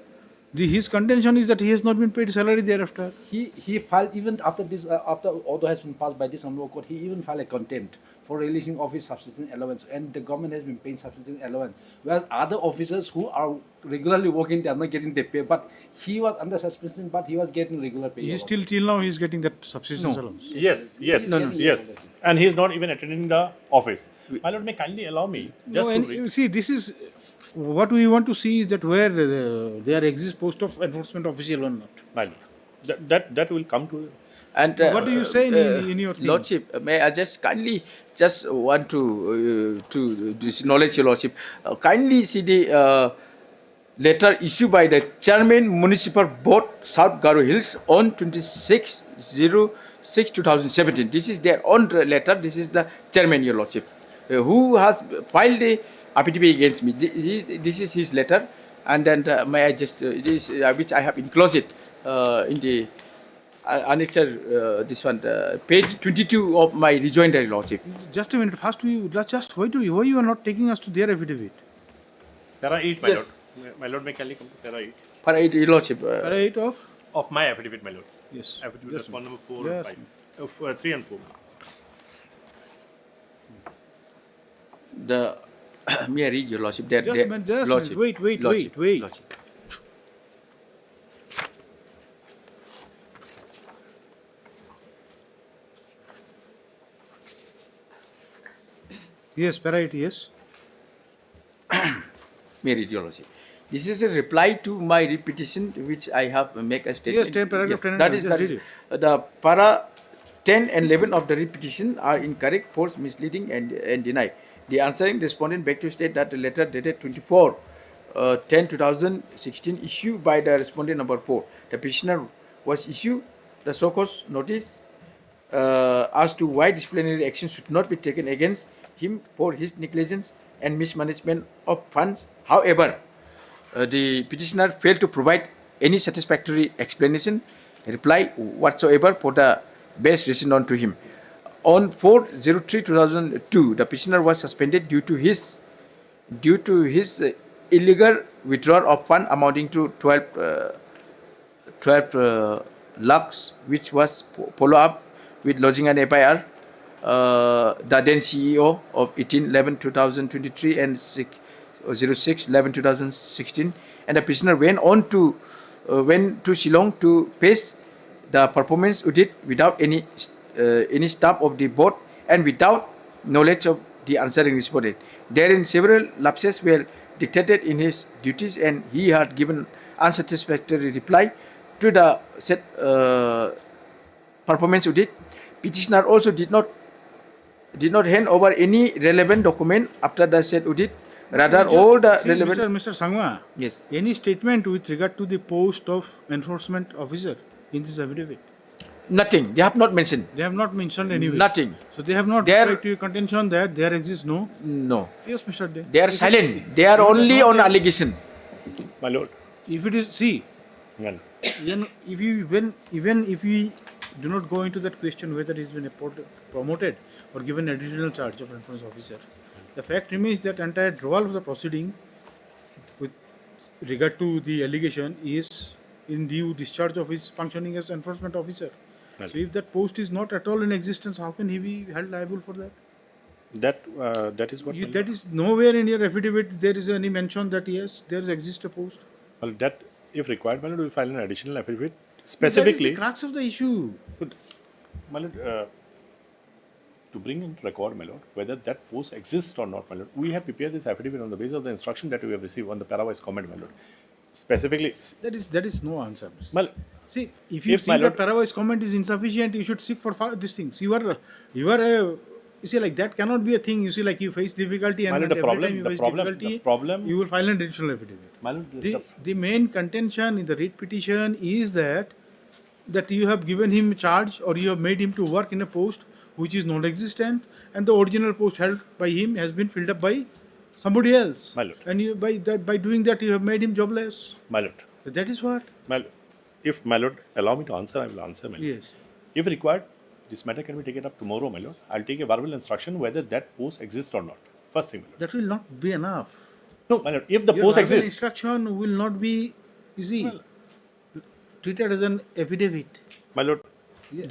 his contention is that he has not been paid salary thereafter.
He filed even after this after order has been passed by this honorable court. He even filed a contempt for releasing of his subsistence allowance, and the government has been paying subsistence allowance, whereas other officers who are regularly working, they are not getting their pay. But he was under suspension, but he was getting regular pay.
He is till now he is getting that subsistence allowance.
Yes. Yes. And he is not even attending the office. My lord, may kindly allow me just to read.
You see, this is what we want to see is that where there exists post of enforcement official or not.
My lord, that will come to.
And
what do you say in your thing?
Lordship, may I just kindly want to acknowledge your Lordship. Kindly see the letter issued by the Chairman Municipal Board, South Garo Hills, on 26/06/2017. This is their own letter. This is the Chairman, your Lordship, who has filed the affidavit against me. This is his letter, and then may I just which I have enclosed it in the annexure, this one, page 22 of my rejoinder, Lordship.
Just a minute. First, why you are not taking us to their affidavit?
Para 8, my
Yes.
lord. My lord, may kindly come to para 8.
Para 8, your Lordship.
Para 8
of my affidavit, my lord.
Yes.
Affidavit
Yes.
respond number 4
Yes.
and 5. 3 and 4.
The may I read, your Lordship?
Just a minute,
Lordship,
wait.
Lordship.
Yes, para 8, yes.
May I read, your Lordship? This is a reply to my repetition, which I have make a statement.
Yes, paragraph 10 and
that
11,
is
just
that
read
is the para 10 and 11 of the repetition are incorrect, false, misleading, and deny. The answering respondent beg to state that the letter dated 24/10/2016 issued by the respondent number 4. The petitioner was issued the so-called notice as to why disciplinary action should not be taken against him for his negligence and mismanagement of funds. However, the petitioner failed to provide any satisfactory explanation, reply whatsoever for the best reason known to him. On 4/03/2002, the petitioner was suspended due to his illegal withdrawal of fund amounting to 12 lakhs, which was followed up with lodging an FIR. The then CEO of 18/11/2023 and 06/11/2016, and the petitioner went on to went to Shillong to face the performance audit without any staff of the board and without knowledge of the answering respondent. Therein, several lapses were detected in his duties, and he had given unsatisfactory reply to the said performance audit. Petitioner also did not hand over any relevant document after the said audit. Rather, all the relevant.
Mr. Sangma.
Yes.
Any statement with regard to the post of enforcement officer in this affidavit?
Nothing. They have not mentioned.
They have not mentioned anyway.
Nothing.
So they have not
There-
tried to your contention that there exists no.
No.
Yes, Mr. De.
They are silent. They are only on allegation.
My lord.
If it is, see,
Well,
even if we do not go into that question whether he has been promoted or given additional charge of enforcement officer, the fact remains that entire withdrawal of the proceeding with regard to the allegation is in due discharge of his functioning as enforcement officer.
Well.
So if that post is not at all in existence, how can he be held liable for that?
that is what.
That is nowhere in your affidavit there is any mention that yes, there exists a post.
Well, that if required, my lord, we will file an additional affidavit specifically.
That is the crux of the issue.
My lord, to bring in record, my lord, whether that post exists or not, my lord, we have prepared this affidavit on the basis of the instruction that we have received on the parawise comment, my lord. Specifically,
That is no answer.
well,
See, if you
If
see
my
that
lord-
parawise comment is insufficient, you should seek for these things. You see, like that cannot be a thing. You see, like you face difficulty, and
My lord,
then
the
every time you face
problem,
difficulty, you will file an additional affidavit.
my lord,
The main contention in the writ petition is that you have given him charge or you have made him to work in a post which is non-existent, and the original post held by him has been filled up by somebody else.
My lord.
And you, by doing that, you have made him jobless.
my lord,
That is what.
my lord, if my lord allow me to answer, I will answer, my lord.
Yes.
If required, this matter can be taken up tomorrow, my lord. I'll take a verbal instruction whether that post exists or not. First thing, my lord.
That will not be enough.
No, my lord, if the
Your
post
verbal
exists,
instruction will not be, you see, treated as an affidavit.
my lord,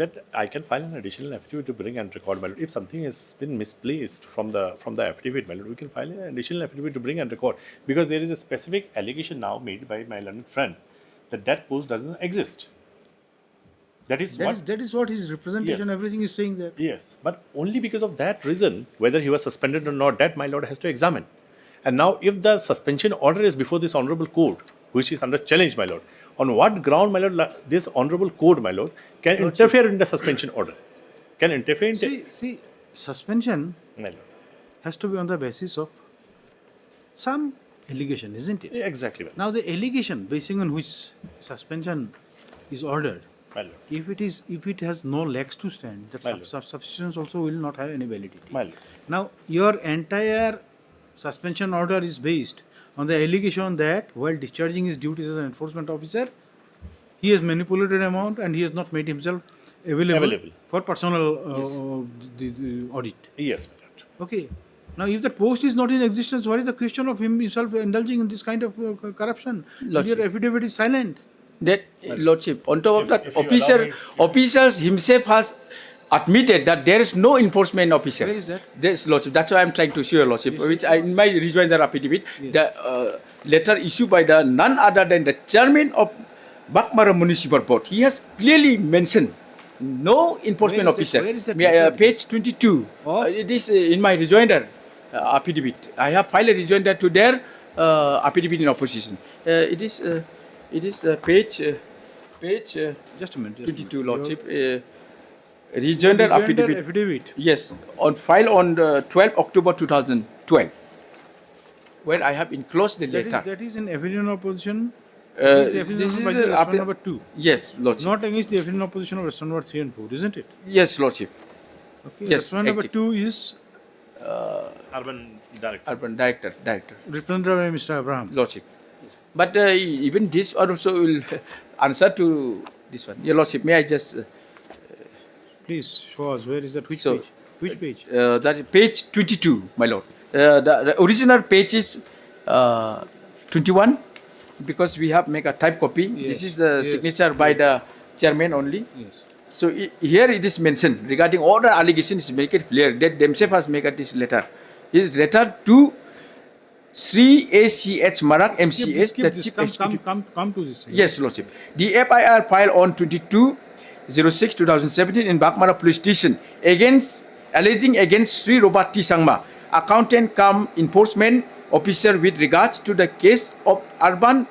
that I can file an additional affidavit to bring and record, my lord. If something has been misplaced from the affidavit, my lord, we can file an additional affidavit to bring and record, because there is a specific allegation now made by my learned friend that post doesn't exist. That is what
his representation,
Yes.
everything is saying there.
Yes, but only because of that reason, whether he was suspended or not, that my lord has to examine. And now, if the suspension order is before this honorable court, which is under challenge, my lord, on what ground, my lord, this honorable court, my lord, can interfere in the suspension order? Can interfere in
See, suspension
my lord.
has to be on the basis of some allegation, isn't it?
Yeah, exactly, my lord.
Now, the allegation basing on which suspension is ordered,
My lord.
if it has no legs to stand, that
My lord.
substitutions also will not have any validity.
My lord.
Now, your entire suspension order is based on the allegation that while discharging his duties as an enforcement officer, he has manipulated amount and he has not made himself available. For personal the audit.
Yes, my lord.
Okay. Now, if the post is not in existence, what is the question of himself indulging in this kind of corruption?
Lordship.
Your affidavit is silent.
That lordship, on top of that,
if you allow me-
officers himself has admitted that there is no enforcement officer.
Where is that?
There's lordship. That's why I'm trying to show your lordship, which I in my rejoinder affidavit, the letter issued by the none other than the chairman of Bakmara Municipal Board. He has clearly mentioned no enforcement officer.
Where is that
May I,
letter?
page 22. It is in my rejoinder affidavit. I have filed a rejoinder to their affidavit in opposition. It is page
Just a minute.
22, lordship. Rejoinder affidavit. Yes, on file on 12 October 2012, where I have enclosed the letter.
That is in affidavit of opposition.
This is
Respondent number 2.
Yes, lordship.
Not against the affidavit of opposition of respondent number 3 and 4, isn't it?
Yes, lordship.
Okay.
Yes,
Respondent number
exactly.
2 is
Urban director.
Urban director.
represented by Mr. Abraham.
Lordship. But even this one also will answer to this one. Your lordship, may I just
Please show us where is that, which
So,
page? Which page?
that is page 22, my lord. The original page is 21, because we have make a type copy. This is the signature by the chairman only.
Yes.
So here it is mentioned regarding all the allegations, make it clear that themselves has made this letter. His letter to Sri ACH Marak MCS,
Skip
the
this.
Chief
Come,
Executive.
come to this.
Yes, Lordship. The FIR filed on 22/06/2017 in Bakmara Police Station alleging against Sri Robati Sangma, accountant cum enforcement officer, with regards to the case of urban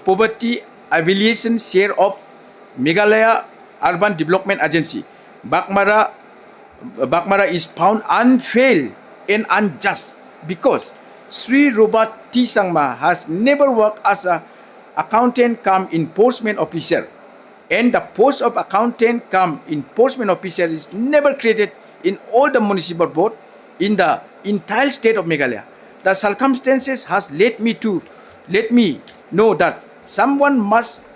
poverty alleviation share of Meghalaya Urban Development Agency. Bakmara is found unfair and unjust because Sri Robati Sangma has never worked as a accountant cum enforcement officer, and the post of accountant cum enforcement officer is never created in all the municipal board in the entire state of Meghalaya. The circumstances has led me know that someone must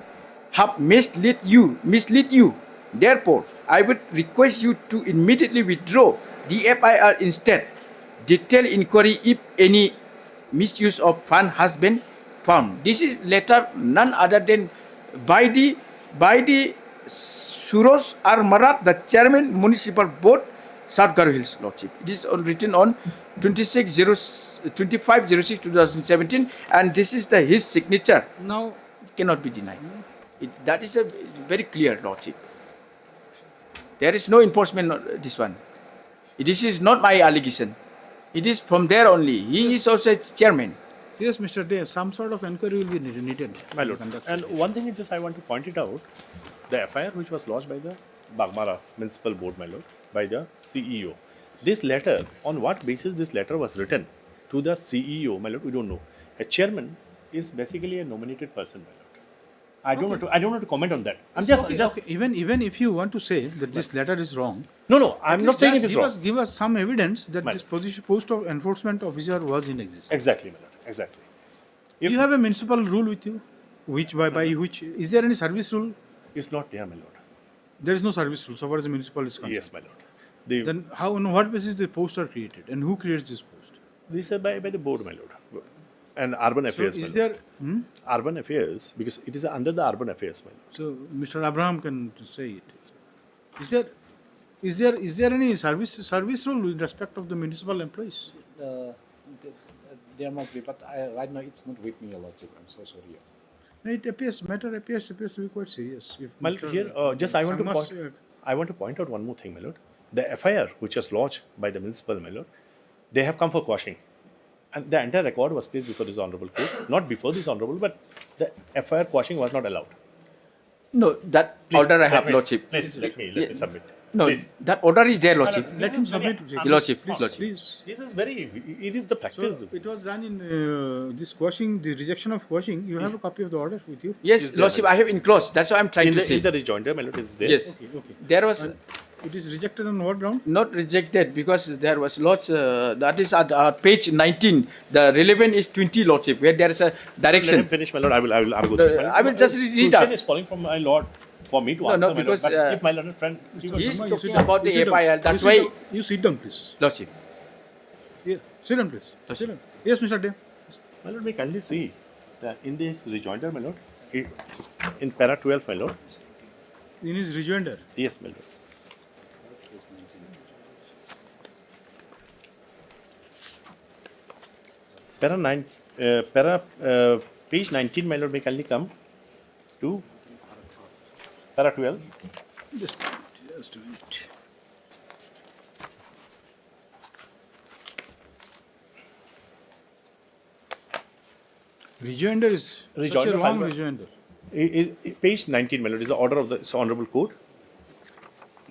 have misled you. Therefore, I would request you to immediately withdraw the FIR. Instead, detailed inquiry if any misuse of fund has been found. This is letter none other than by the Suros R. Marak, the Chairman Municipal Board, South Garo Hills, Lordship. It is written on 25/06/2017, and this is his signature.
Now,
it cannot be denied. That is a very clear, Lordship. There is no enforcement on this one. This is not my allegation. It is from there only. He is also chairman.
yes, Mr. Day, some sort of inquiry will be needed.
My lord. And one thing is just I want to point it out, the FIR which was lodged by the Bagmara Municipal Board, my lord, by the CEO. This letter, on what basis this letter was written to the CEO, my lord, we don't know. A chairman is basically a nominated person, my lord. I don't want to comment on that. I'm just
Even if you want to say that this letter is wrong.
No, I'm not saying it is wrong.
Give us some evidence that this post of enforcement officer was in existence.
Exactly, my lord. Exactly.
You have a municipal rule with you, which by which is there any service rule?
It's not there, my lord.
There is no service rule so far as the municipal is concerned.
Yes, my lord.
Then how, on what basis the posts are created and who creates this post?
These are by the board, my lord. And urban affairs.
So is there
urban affairs, because it is under the urban affairs, my lord.
So Mr. Abraham can say it. Is there any service rule in respect of the municipal employees?
There must be, but right now it's not with me, Your Lordship. I'm so sorry.
Matter appears to be quite serious. If
My lord, here, I want to point out one more thing, my lord. The FIR which was lodged by the municipal, my lord, they have come for quashing. And the entire record was placed before this honorable court. Not before this honorable, but the FIR quashing was not allowed.
No, that order I have, Lordship.
Please, let me submit.
No,
please.
that order is there, Lordship.
Let him submit.
Lordship,
Please.
This is it is the practice.
So it was done in this quashing, the rejection of quashing. You have a copy of the order with you?
Yes, Lordship, I have enclosed. That's what I'm trying to say.
In the rejoinder, my lord, it is there.
Yes.
Okay.
There was
It is rejected on what ground?
not rejected because there was lots. That is at page 19. The relevant is 20, Lordship, where there is a
Let
direction.
him finish, my lord. I will argue.
I will just read
Question
that.
is falling from my lord for me to
No,
answer,
no,
my lord.
because,
But if my learned friend,
He is
You sit
talking
down.
about the
You sit down.
FIR. That's
You sit
why,
down. You sit down, please.
Lordship.
Yeah. Sit down, please. Sit down. Yes, Mr. Day.
my lord, we kindly see that in this rejoinder, my lord, in para 12, my lord.
In his rejoinder.
Yes, my lord. Page 19, my lord, may kindly come to para 12.
Just a minute. Rejoinder is such
Rejoinder,
a wrong
my lord.
rejoinder.
Page 19, my lord, is the order of the honorable court.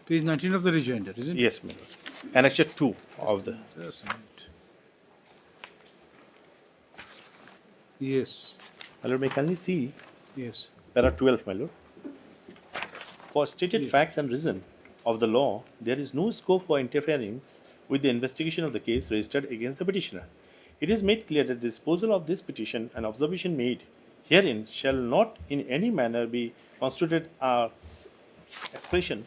Page 19 of the rejoinder, isn't it?
Yes, my lord. Annexure 2 of the.
Just a minute. Yes.
My lord, may kindly see
Yes.
para 12, my lord. For stated facts and reason of the law, there is no scope for interference with the investigation of the case registered against the petitioner. It is made clear that the disposal of this petition and observation made herein shall not in any manner be constituted an expression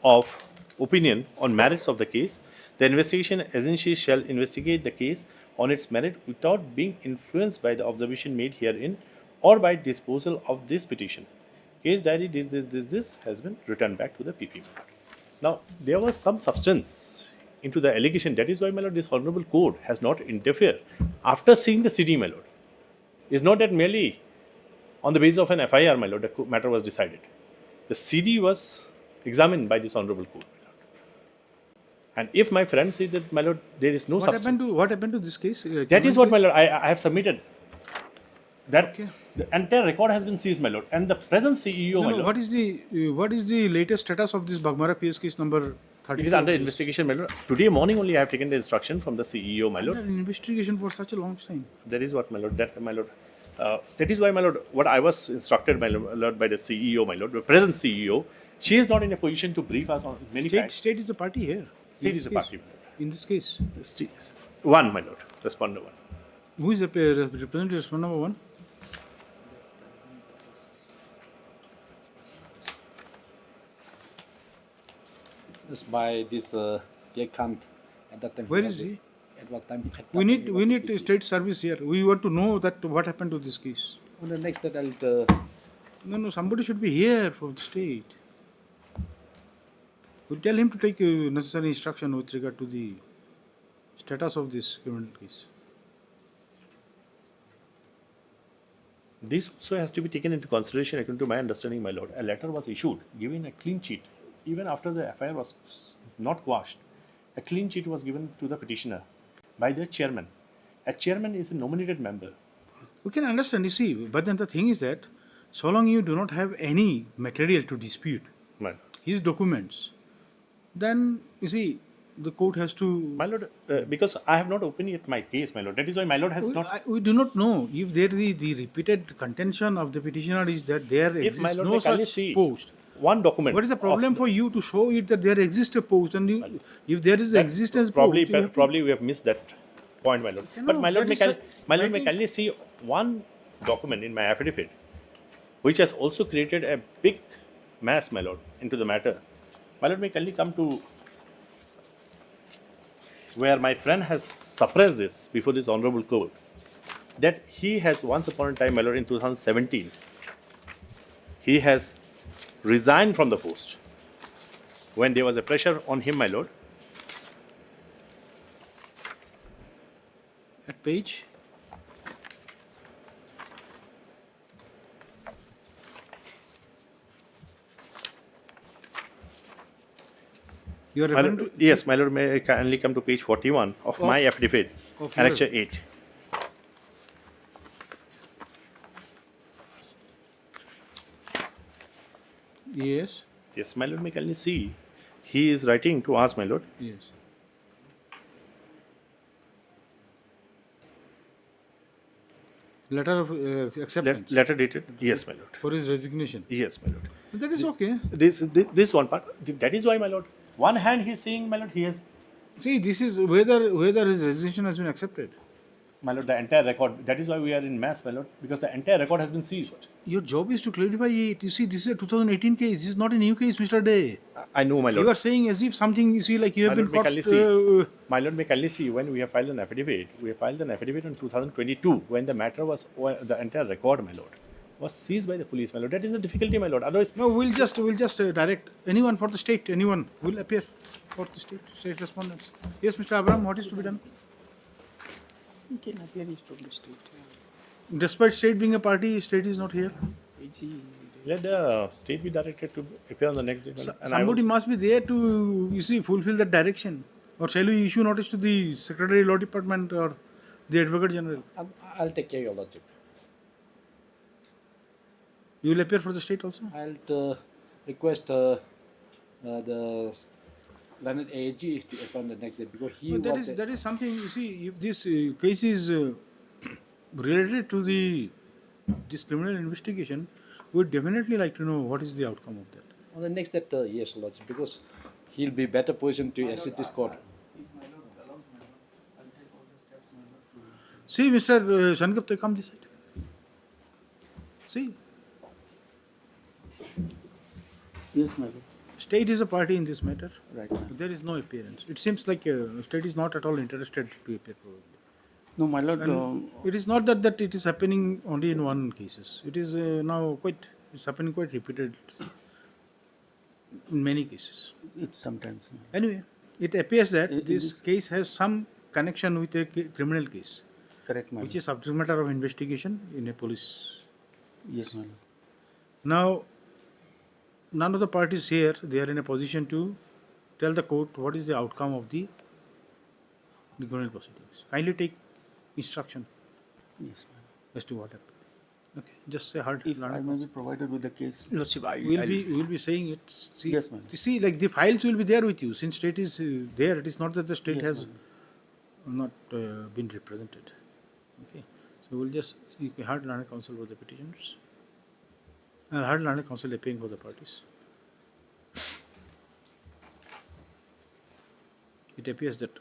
of opinion on merits of the case. The investigation agency shall investigate the case on its merit without being influenced by the observation made herein or by disposal of this petition. Case diary this has been returned back to the PP. Now, there was some substance into the allegation. That is why, my lord, this honorable court has not interfered after seeing the CD, my lord. It's not that merely on the basis of an FIR, my lord, the matter was decided. The CD was examined by this honorable court, my lord. And if my friend says that, my lord, there is no substance.
What happened to this case?
That is what, my lord, I have submitted. That the entire record has been seized, my lord, and the present CEO, my lord.
What is the latest status of this Bagmara PS case number 30?
It is under investigation, my lord. Today morning only I have taken the instruction from the CEO, my lord.
Under investigation for such a long time.
That is what, my lord. That, my lord. That is why, my lord, what I was instructed, my lord, by the CEO, my lord, the present CEO, she is not in a position to brief us on many facts.
State is a party here.
State is a party, my lord.
In this case.
One, my lord. Respondent one.
Who is the representative respondent number one?
Just by this account at that time.
Where is he?
At what time?
We need state service here. We want to know that what happened to this case.
On the next that I'll.
No, somebody should be here for the state. We'll tell him to take necessary instruction with regard to the status of this criminal case.
This also has to be taken into consideration according to my understanding, my lord. A letter was issued giving a clean sheet. Even after the FIR was not quashed, a clean sheet was given to the petitioner by the chairman. A chairman is a nominated member.
We can understand, you see, but then the thing is that so long you do not have any material to dispute his documents, then you see the court has to.
My lord, because I have not opened yet my case, my lord. That is why my lord has not.
We do not know if there is the repeated contention of the petitioner is that there
If my
exists
lord
no
may kindly
such
see
post.
one document.
What is the problem for you to show it that there exists a post, and if there is existence
probably
post,
probably we have missed that point, my lord. But my lord, my lord may kindly see one document in my affidavit, which has also created a big mess, my lord, into the matter. My lord may kindly come to where my friend has suppressed this before this honorable court, that he has once upon a time, my lord, in 2017, he has resigned from the post when there was a pressure on him, my lord.
at page. You are referring to?
Yes, my lord, may I kindly come to page 41 of my affidavit, Annexure 8.
Yes.
Yes, my lord, may kindly see. He is writing to us, my lord.
Yes. Letter of acceptance.
Letter dated. Yes, my lord.
For his resignation.
Yes, my lord.
That is okay.
This one part. That is why, my lord. One hand he is saying, my lord, he has.
See, this is whether his resignation has been accepted.
My lord, the entire record. That is why we are in mass, my lord, because the entire record has been seized.
Your job is to clarify it. You see, this is a 2018 case. This is not a new case, Mr. Day.
I know, my lord.
You are saying as if something, you see, like you have been caught.
My lord, may kindly see, when we have filed an affidavit, we have filed an affidavit in 2022, when the matter was, the entire record, my lord, was seized by the police, my lord. That is the difficulty, my lord. Otherwise,
no, we'll just direct anyone for the state. Anyone will appear for the state respondents. Yes, Mr. Abraham, what is to be done?
You can appear from the state.
Despite state being a party, state is not here.
Let the state be directed to appear on the next day. And
somebody must be there to, you see, fulfill that direction. Or shall we issue notice to the Secretary Law Department or the Advocate General?
I'll take care of your lordship.
You will appear for the state also?
I'll request the learned AG to appear on the next day because he was
that is something, you see, if this case is related to this criminal investigation, we would definitely like to know what is the outcome of that.
On the next that, yes, lordship, because he'll be better positioned to assist this court.
See, Mr. Shangupta, come this side. See.
Yes, my lord.
State is a party in this matter.
Right.
There is no appearance. It seems like state is not at all interested to appear probably.
No, my lord.
It is not that it is happening only in one cases. It is now it's happening quite repeated in many cases.
It's sometimes.
Anyway, It appears that
In
this case has some connection with a criminal case,
Correct, madam.
which is subject matter of investigation in a police.
Yes, madam.
Now, none of the parties here, they are in a position to tell the court what is the outcome of the criminal proceedings. Kindly take instruction
Yes, madam.
as to what happened. Okay, just say hard.
If I may be provided with the case.
Lordship,
We'll be saying it. See,
Yes, ma'am.
See, like the files will be there with you. Since state is there, it is not that the state
Yes,
has
ma'am.
not been represented. Okay, so we'll just seek a hard learned counsel for the petitioners and hard learned counsel appearing for the parties. It appears that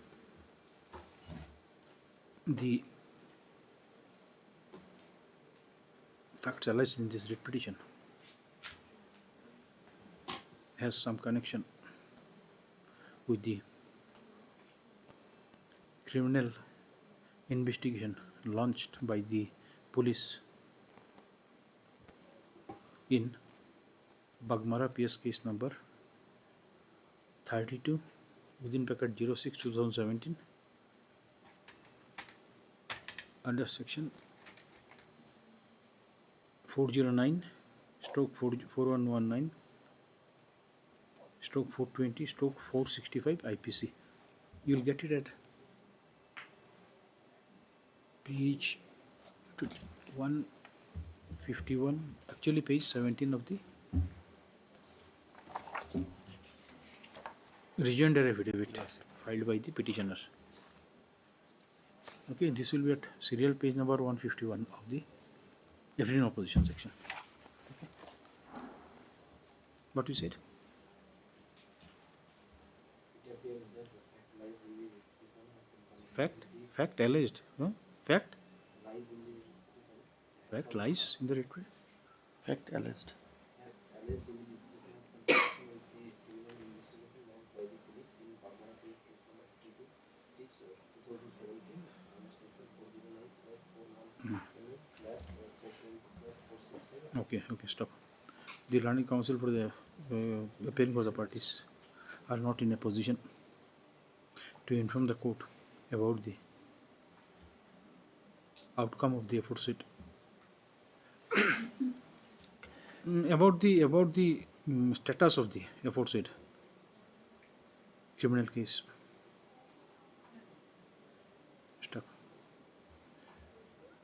the facts alleged in this writ petition has some connection with the criminal investigation launched by the police in Bagmara PS case number 32 within bracket 06 2017 under section 409 stroke 4119 stroke 420 stroke 465 IPC. You will get it at page 151, actually page 17 of the rejoinder affidavit filed by the petitioner. Okay, this will be at serial page number 151 of the affidavit in opposition section. Okay. What you said? Fact alleged. Huh? Fact lies in the record.
Fact alleged.
Okay, stop. The learning counsel for the appearing for the parties are not in a position to inform the court about the outcome of the aforesaid about the status of the aforesaid criminal case. Stop.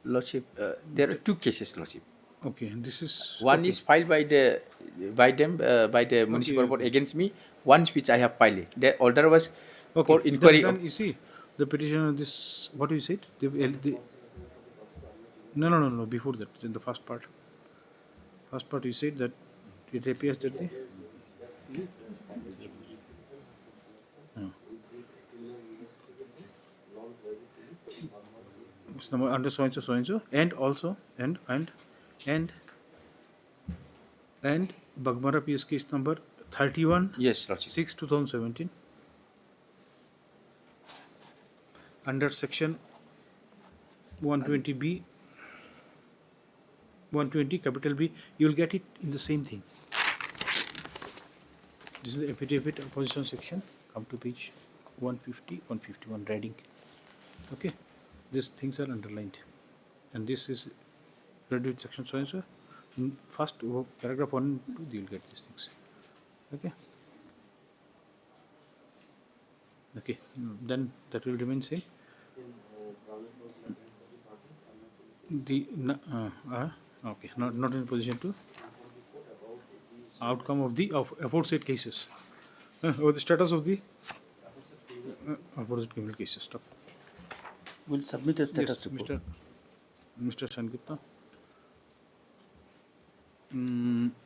Lordship, there are two cases, Lordship.
Okay, this is
One is filed by the municipal board against me. One which I have filed. The order was for inquiry.
Then you see the petition of this. What you said? No. Before that, in the first part. First part, you said that it appears that the. Under so and so, and also and Bagmara PS case number 31.
Yes, Lordship.
6 2017 under section 120B 120 capital B, you will get it in the same thing. This is the affidavit opposition section. Come to page 150 151 reading. Okay, these things are underlined and this is read with section so and so. In first paragraph 1 and 2 you will get these things. Okay, then that will remain same. Okay, not in position to outcome of the aforesaid cases or the status of the aforesaid criminal cases. Stop.
We'll submit a status
Yes,
report.
Mr. Sangupta.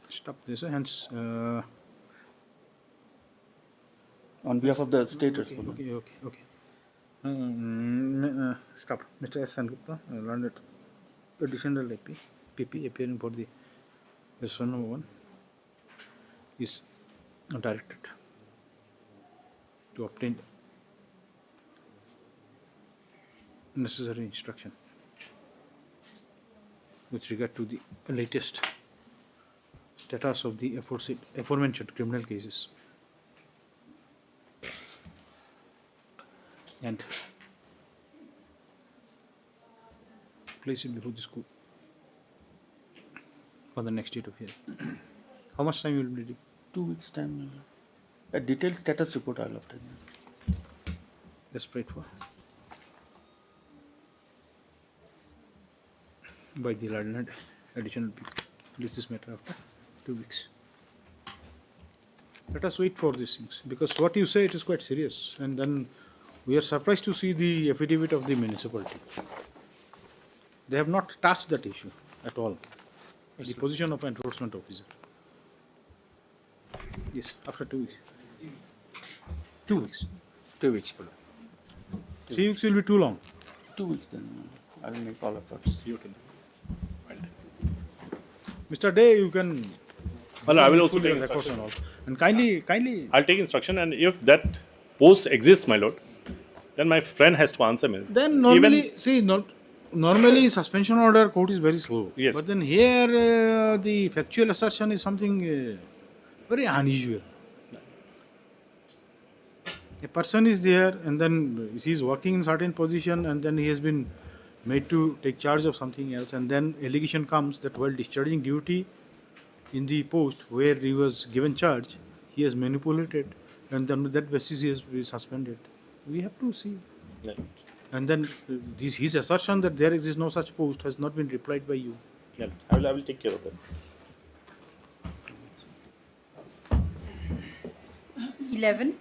Stop this. Hence.
On behalf of the state respondent.
Okay. Stop. Mr. S. Sangupta, learned additional PP appearing for the S1 number 1 is directed to obtain necessary instruction with regard to the latest status of the aforementioned criminal cases. and place it before the school for the next date of hearing. How much time you will be needing?
2 weeks time. A detailed status report I'll obtain.
Let's pray for by the landlord additional people. This matter after 2 weeks. Let us wait for these things, because what you say, it is quite serious, and then we are surprised to see the affidavit of the municipality. They have not touched that issue at all. The position of enforcement officer. Yes, after 2 weeks. 2 weeks.
2 weeks. Pula.
3 weeks will be too long.
2 weeks then. I will make all efforts.
You can.
Mr. Day, you can.
Well, I will also
full
take
records
instruction.
and all. And kindly.
I'll take instruction, and if that post exists, my lord, then my friend has to answer me.
Then normally, normally suspension order court is very slow.
Yes.
But then here the factual assertion is something very unusual. A person is there and then he is working in certain position and then he has been made to take charge of something else, and then allegation comes that while discharging duty in the post where he was given charge, he has manipulated, and then on that basis he has been suspended. We have to see.
Right.
And then his assertion that there exists no such post has not been replied by you.
Yeah, I will take care of that.
11.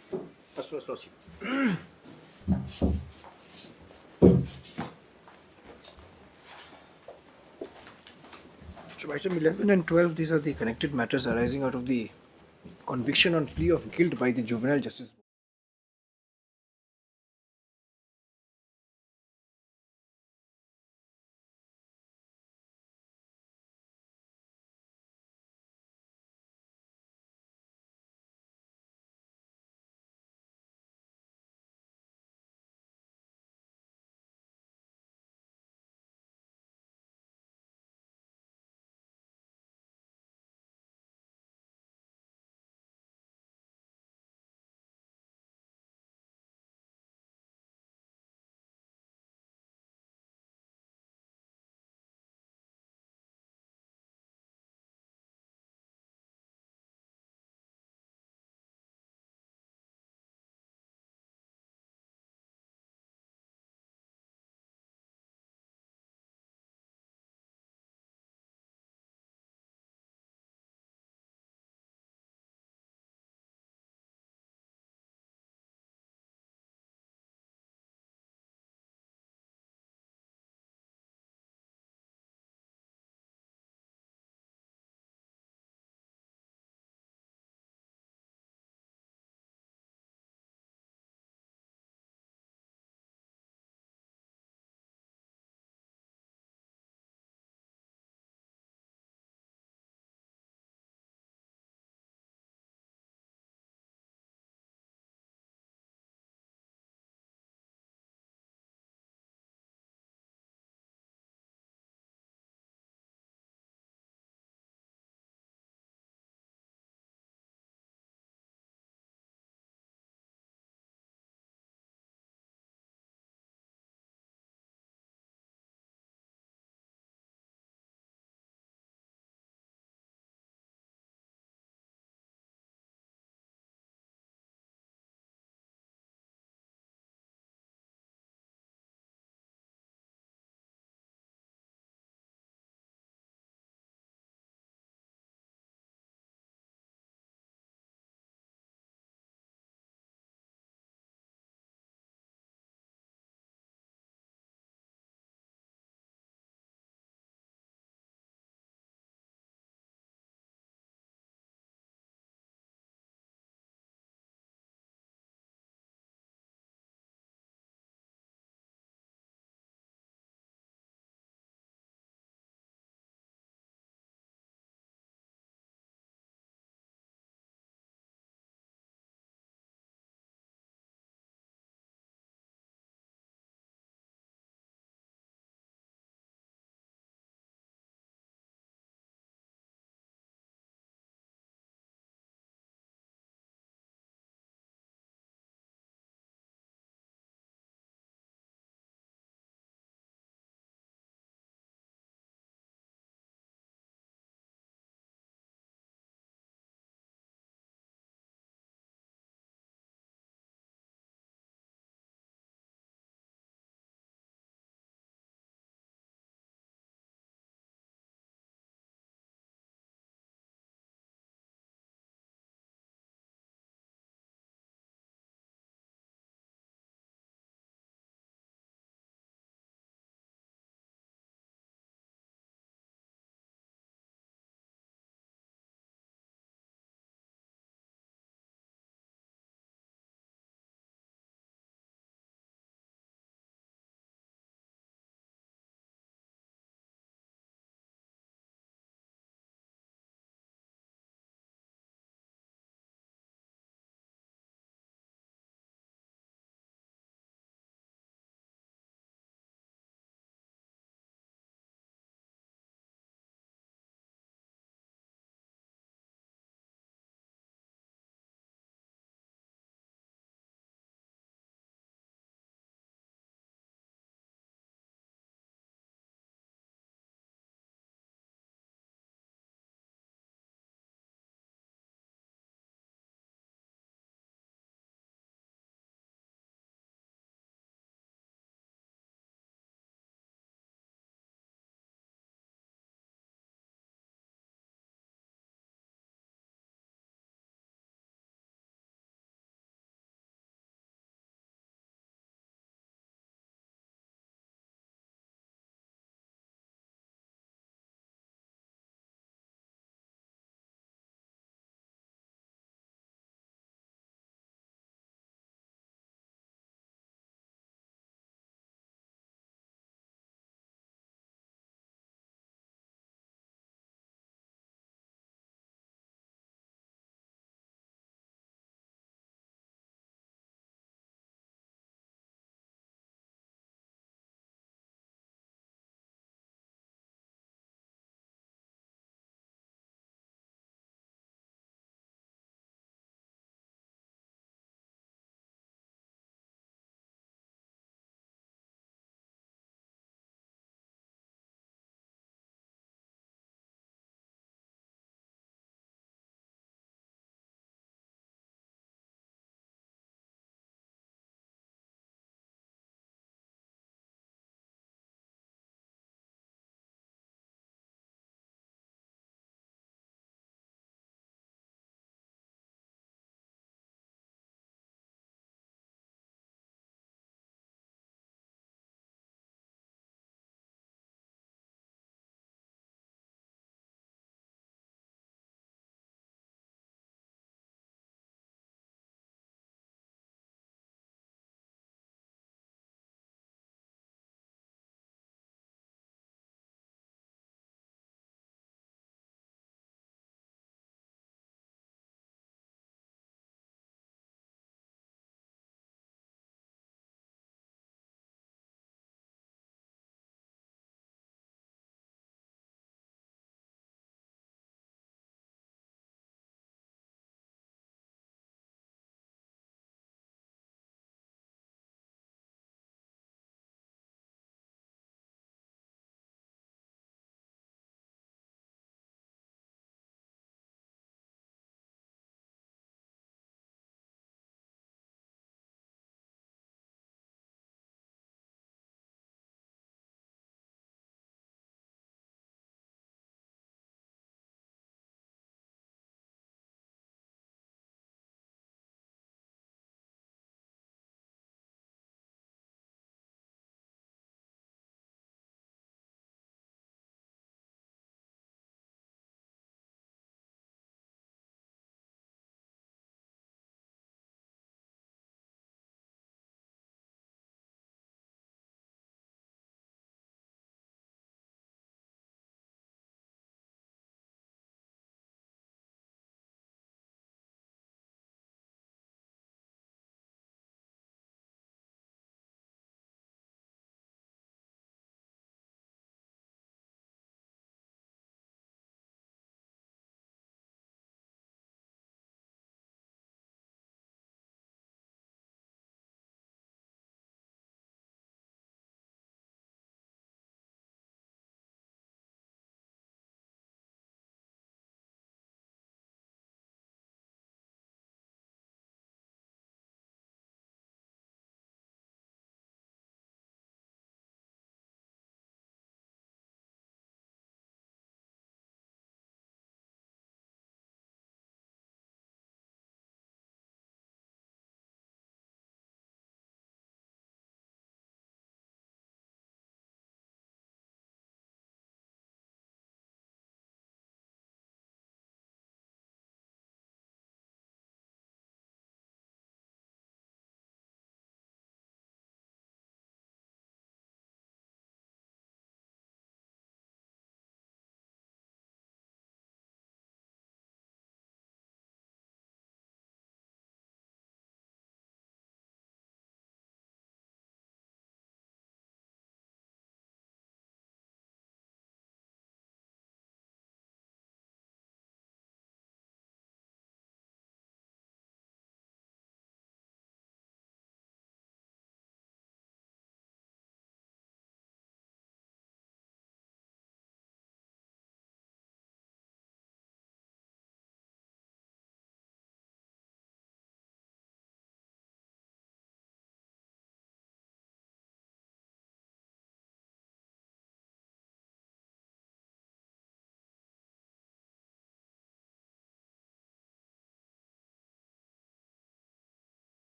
So item 11 and 12, these are the connected matters arising out of the conviction on plea of guilt by the Juvenile Justice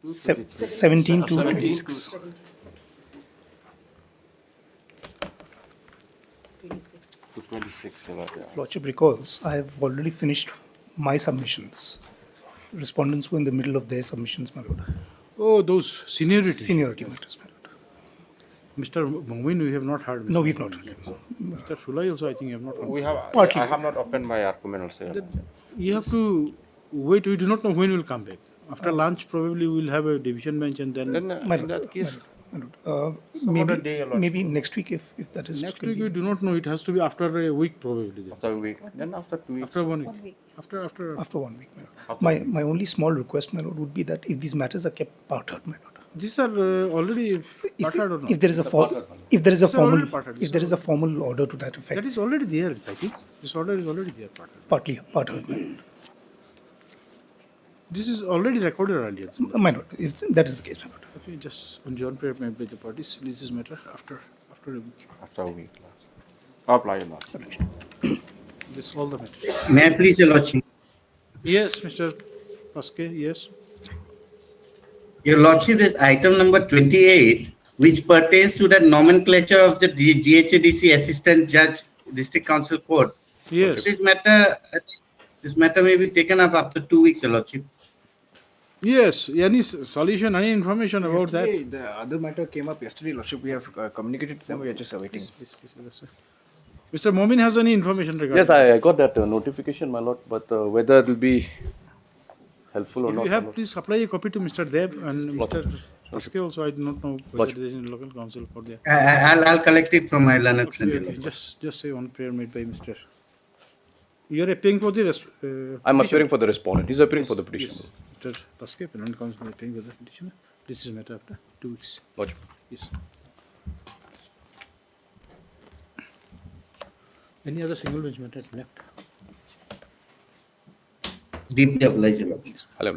17 to 26.
26.
Lordship recalls, I have already finished my submissions. Respondents were in the middle of their submissions, my lord.
Oh, those seniority.
Seniority matters, my lord.
Mr. Momin, we have not heard.
No, we've not.
Mr. Shulai also, I think, you have not heard.
We have.
Partly.
I have not opened my argument also.
You have to wait. We do not know when we'll come back. After lunch, probably we'll have a division bench and then.
My
In
lord,
that case,
my lord.
some other day, Your Lordship.
Maybe next week if that is.
Next week, we do not know. It has to be after a week, probably. Then.
after a week, then after 2 weeks.
After 1 week. After.
After 1 week, my lord. My only small request, my lord, would be that if these matters are kept parted, my lord.
These are already parted or not?
If there is a formal order to that effect.
That is already there, I think. This order is already there, parted.
Partly, parted, my lord.
This is already recorded earlier.
My lord, if that is the case, my lord.
Okay, just on John prayer made by the parties, release this matter after a week.
After a week. Apply, Your Lordship.
This all the matters.
May I please, Your Lordship?
Yes, Mr. Paske, yes.
Your Lordship, is item number 28, which pertains to the nomenclature of the GHADC Assistant Judge District Council Court.
Yes.
This matter may be taken up after 2 weeks, Your Lordship.
Yes, any solution, any information about that?
Yesterday, the other matter came up yesterday, Lordship. We have communicated to them. We are just awaiting.
Mr. Momin has any information regarding
Yes, I got that notification, my lord, but whether it will be helpful or
if
not.
you have, please supply a copy to Mr. Deb and Mr. Paske also. I do not know whether
Lordship.
there is any local council for that.
I'll collect it from my learned friend. Your
Okay,
Lordship.
just say one prayer made by Mr. You are appearing for the
I'm
petition.
appearing for the respondent. He's appearing for the petition.
Yes. Mr. Paske, Penal Council is appearing for the petitioner. This is a matter after 2 weeks.
Lordship.
Yes. Any other single bench matter left?
Deeply obliged, Your Lordship.
Hello,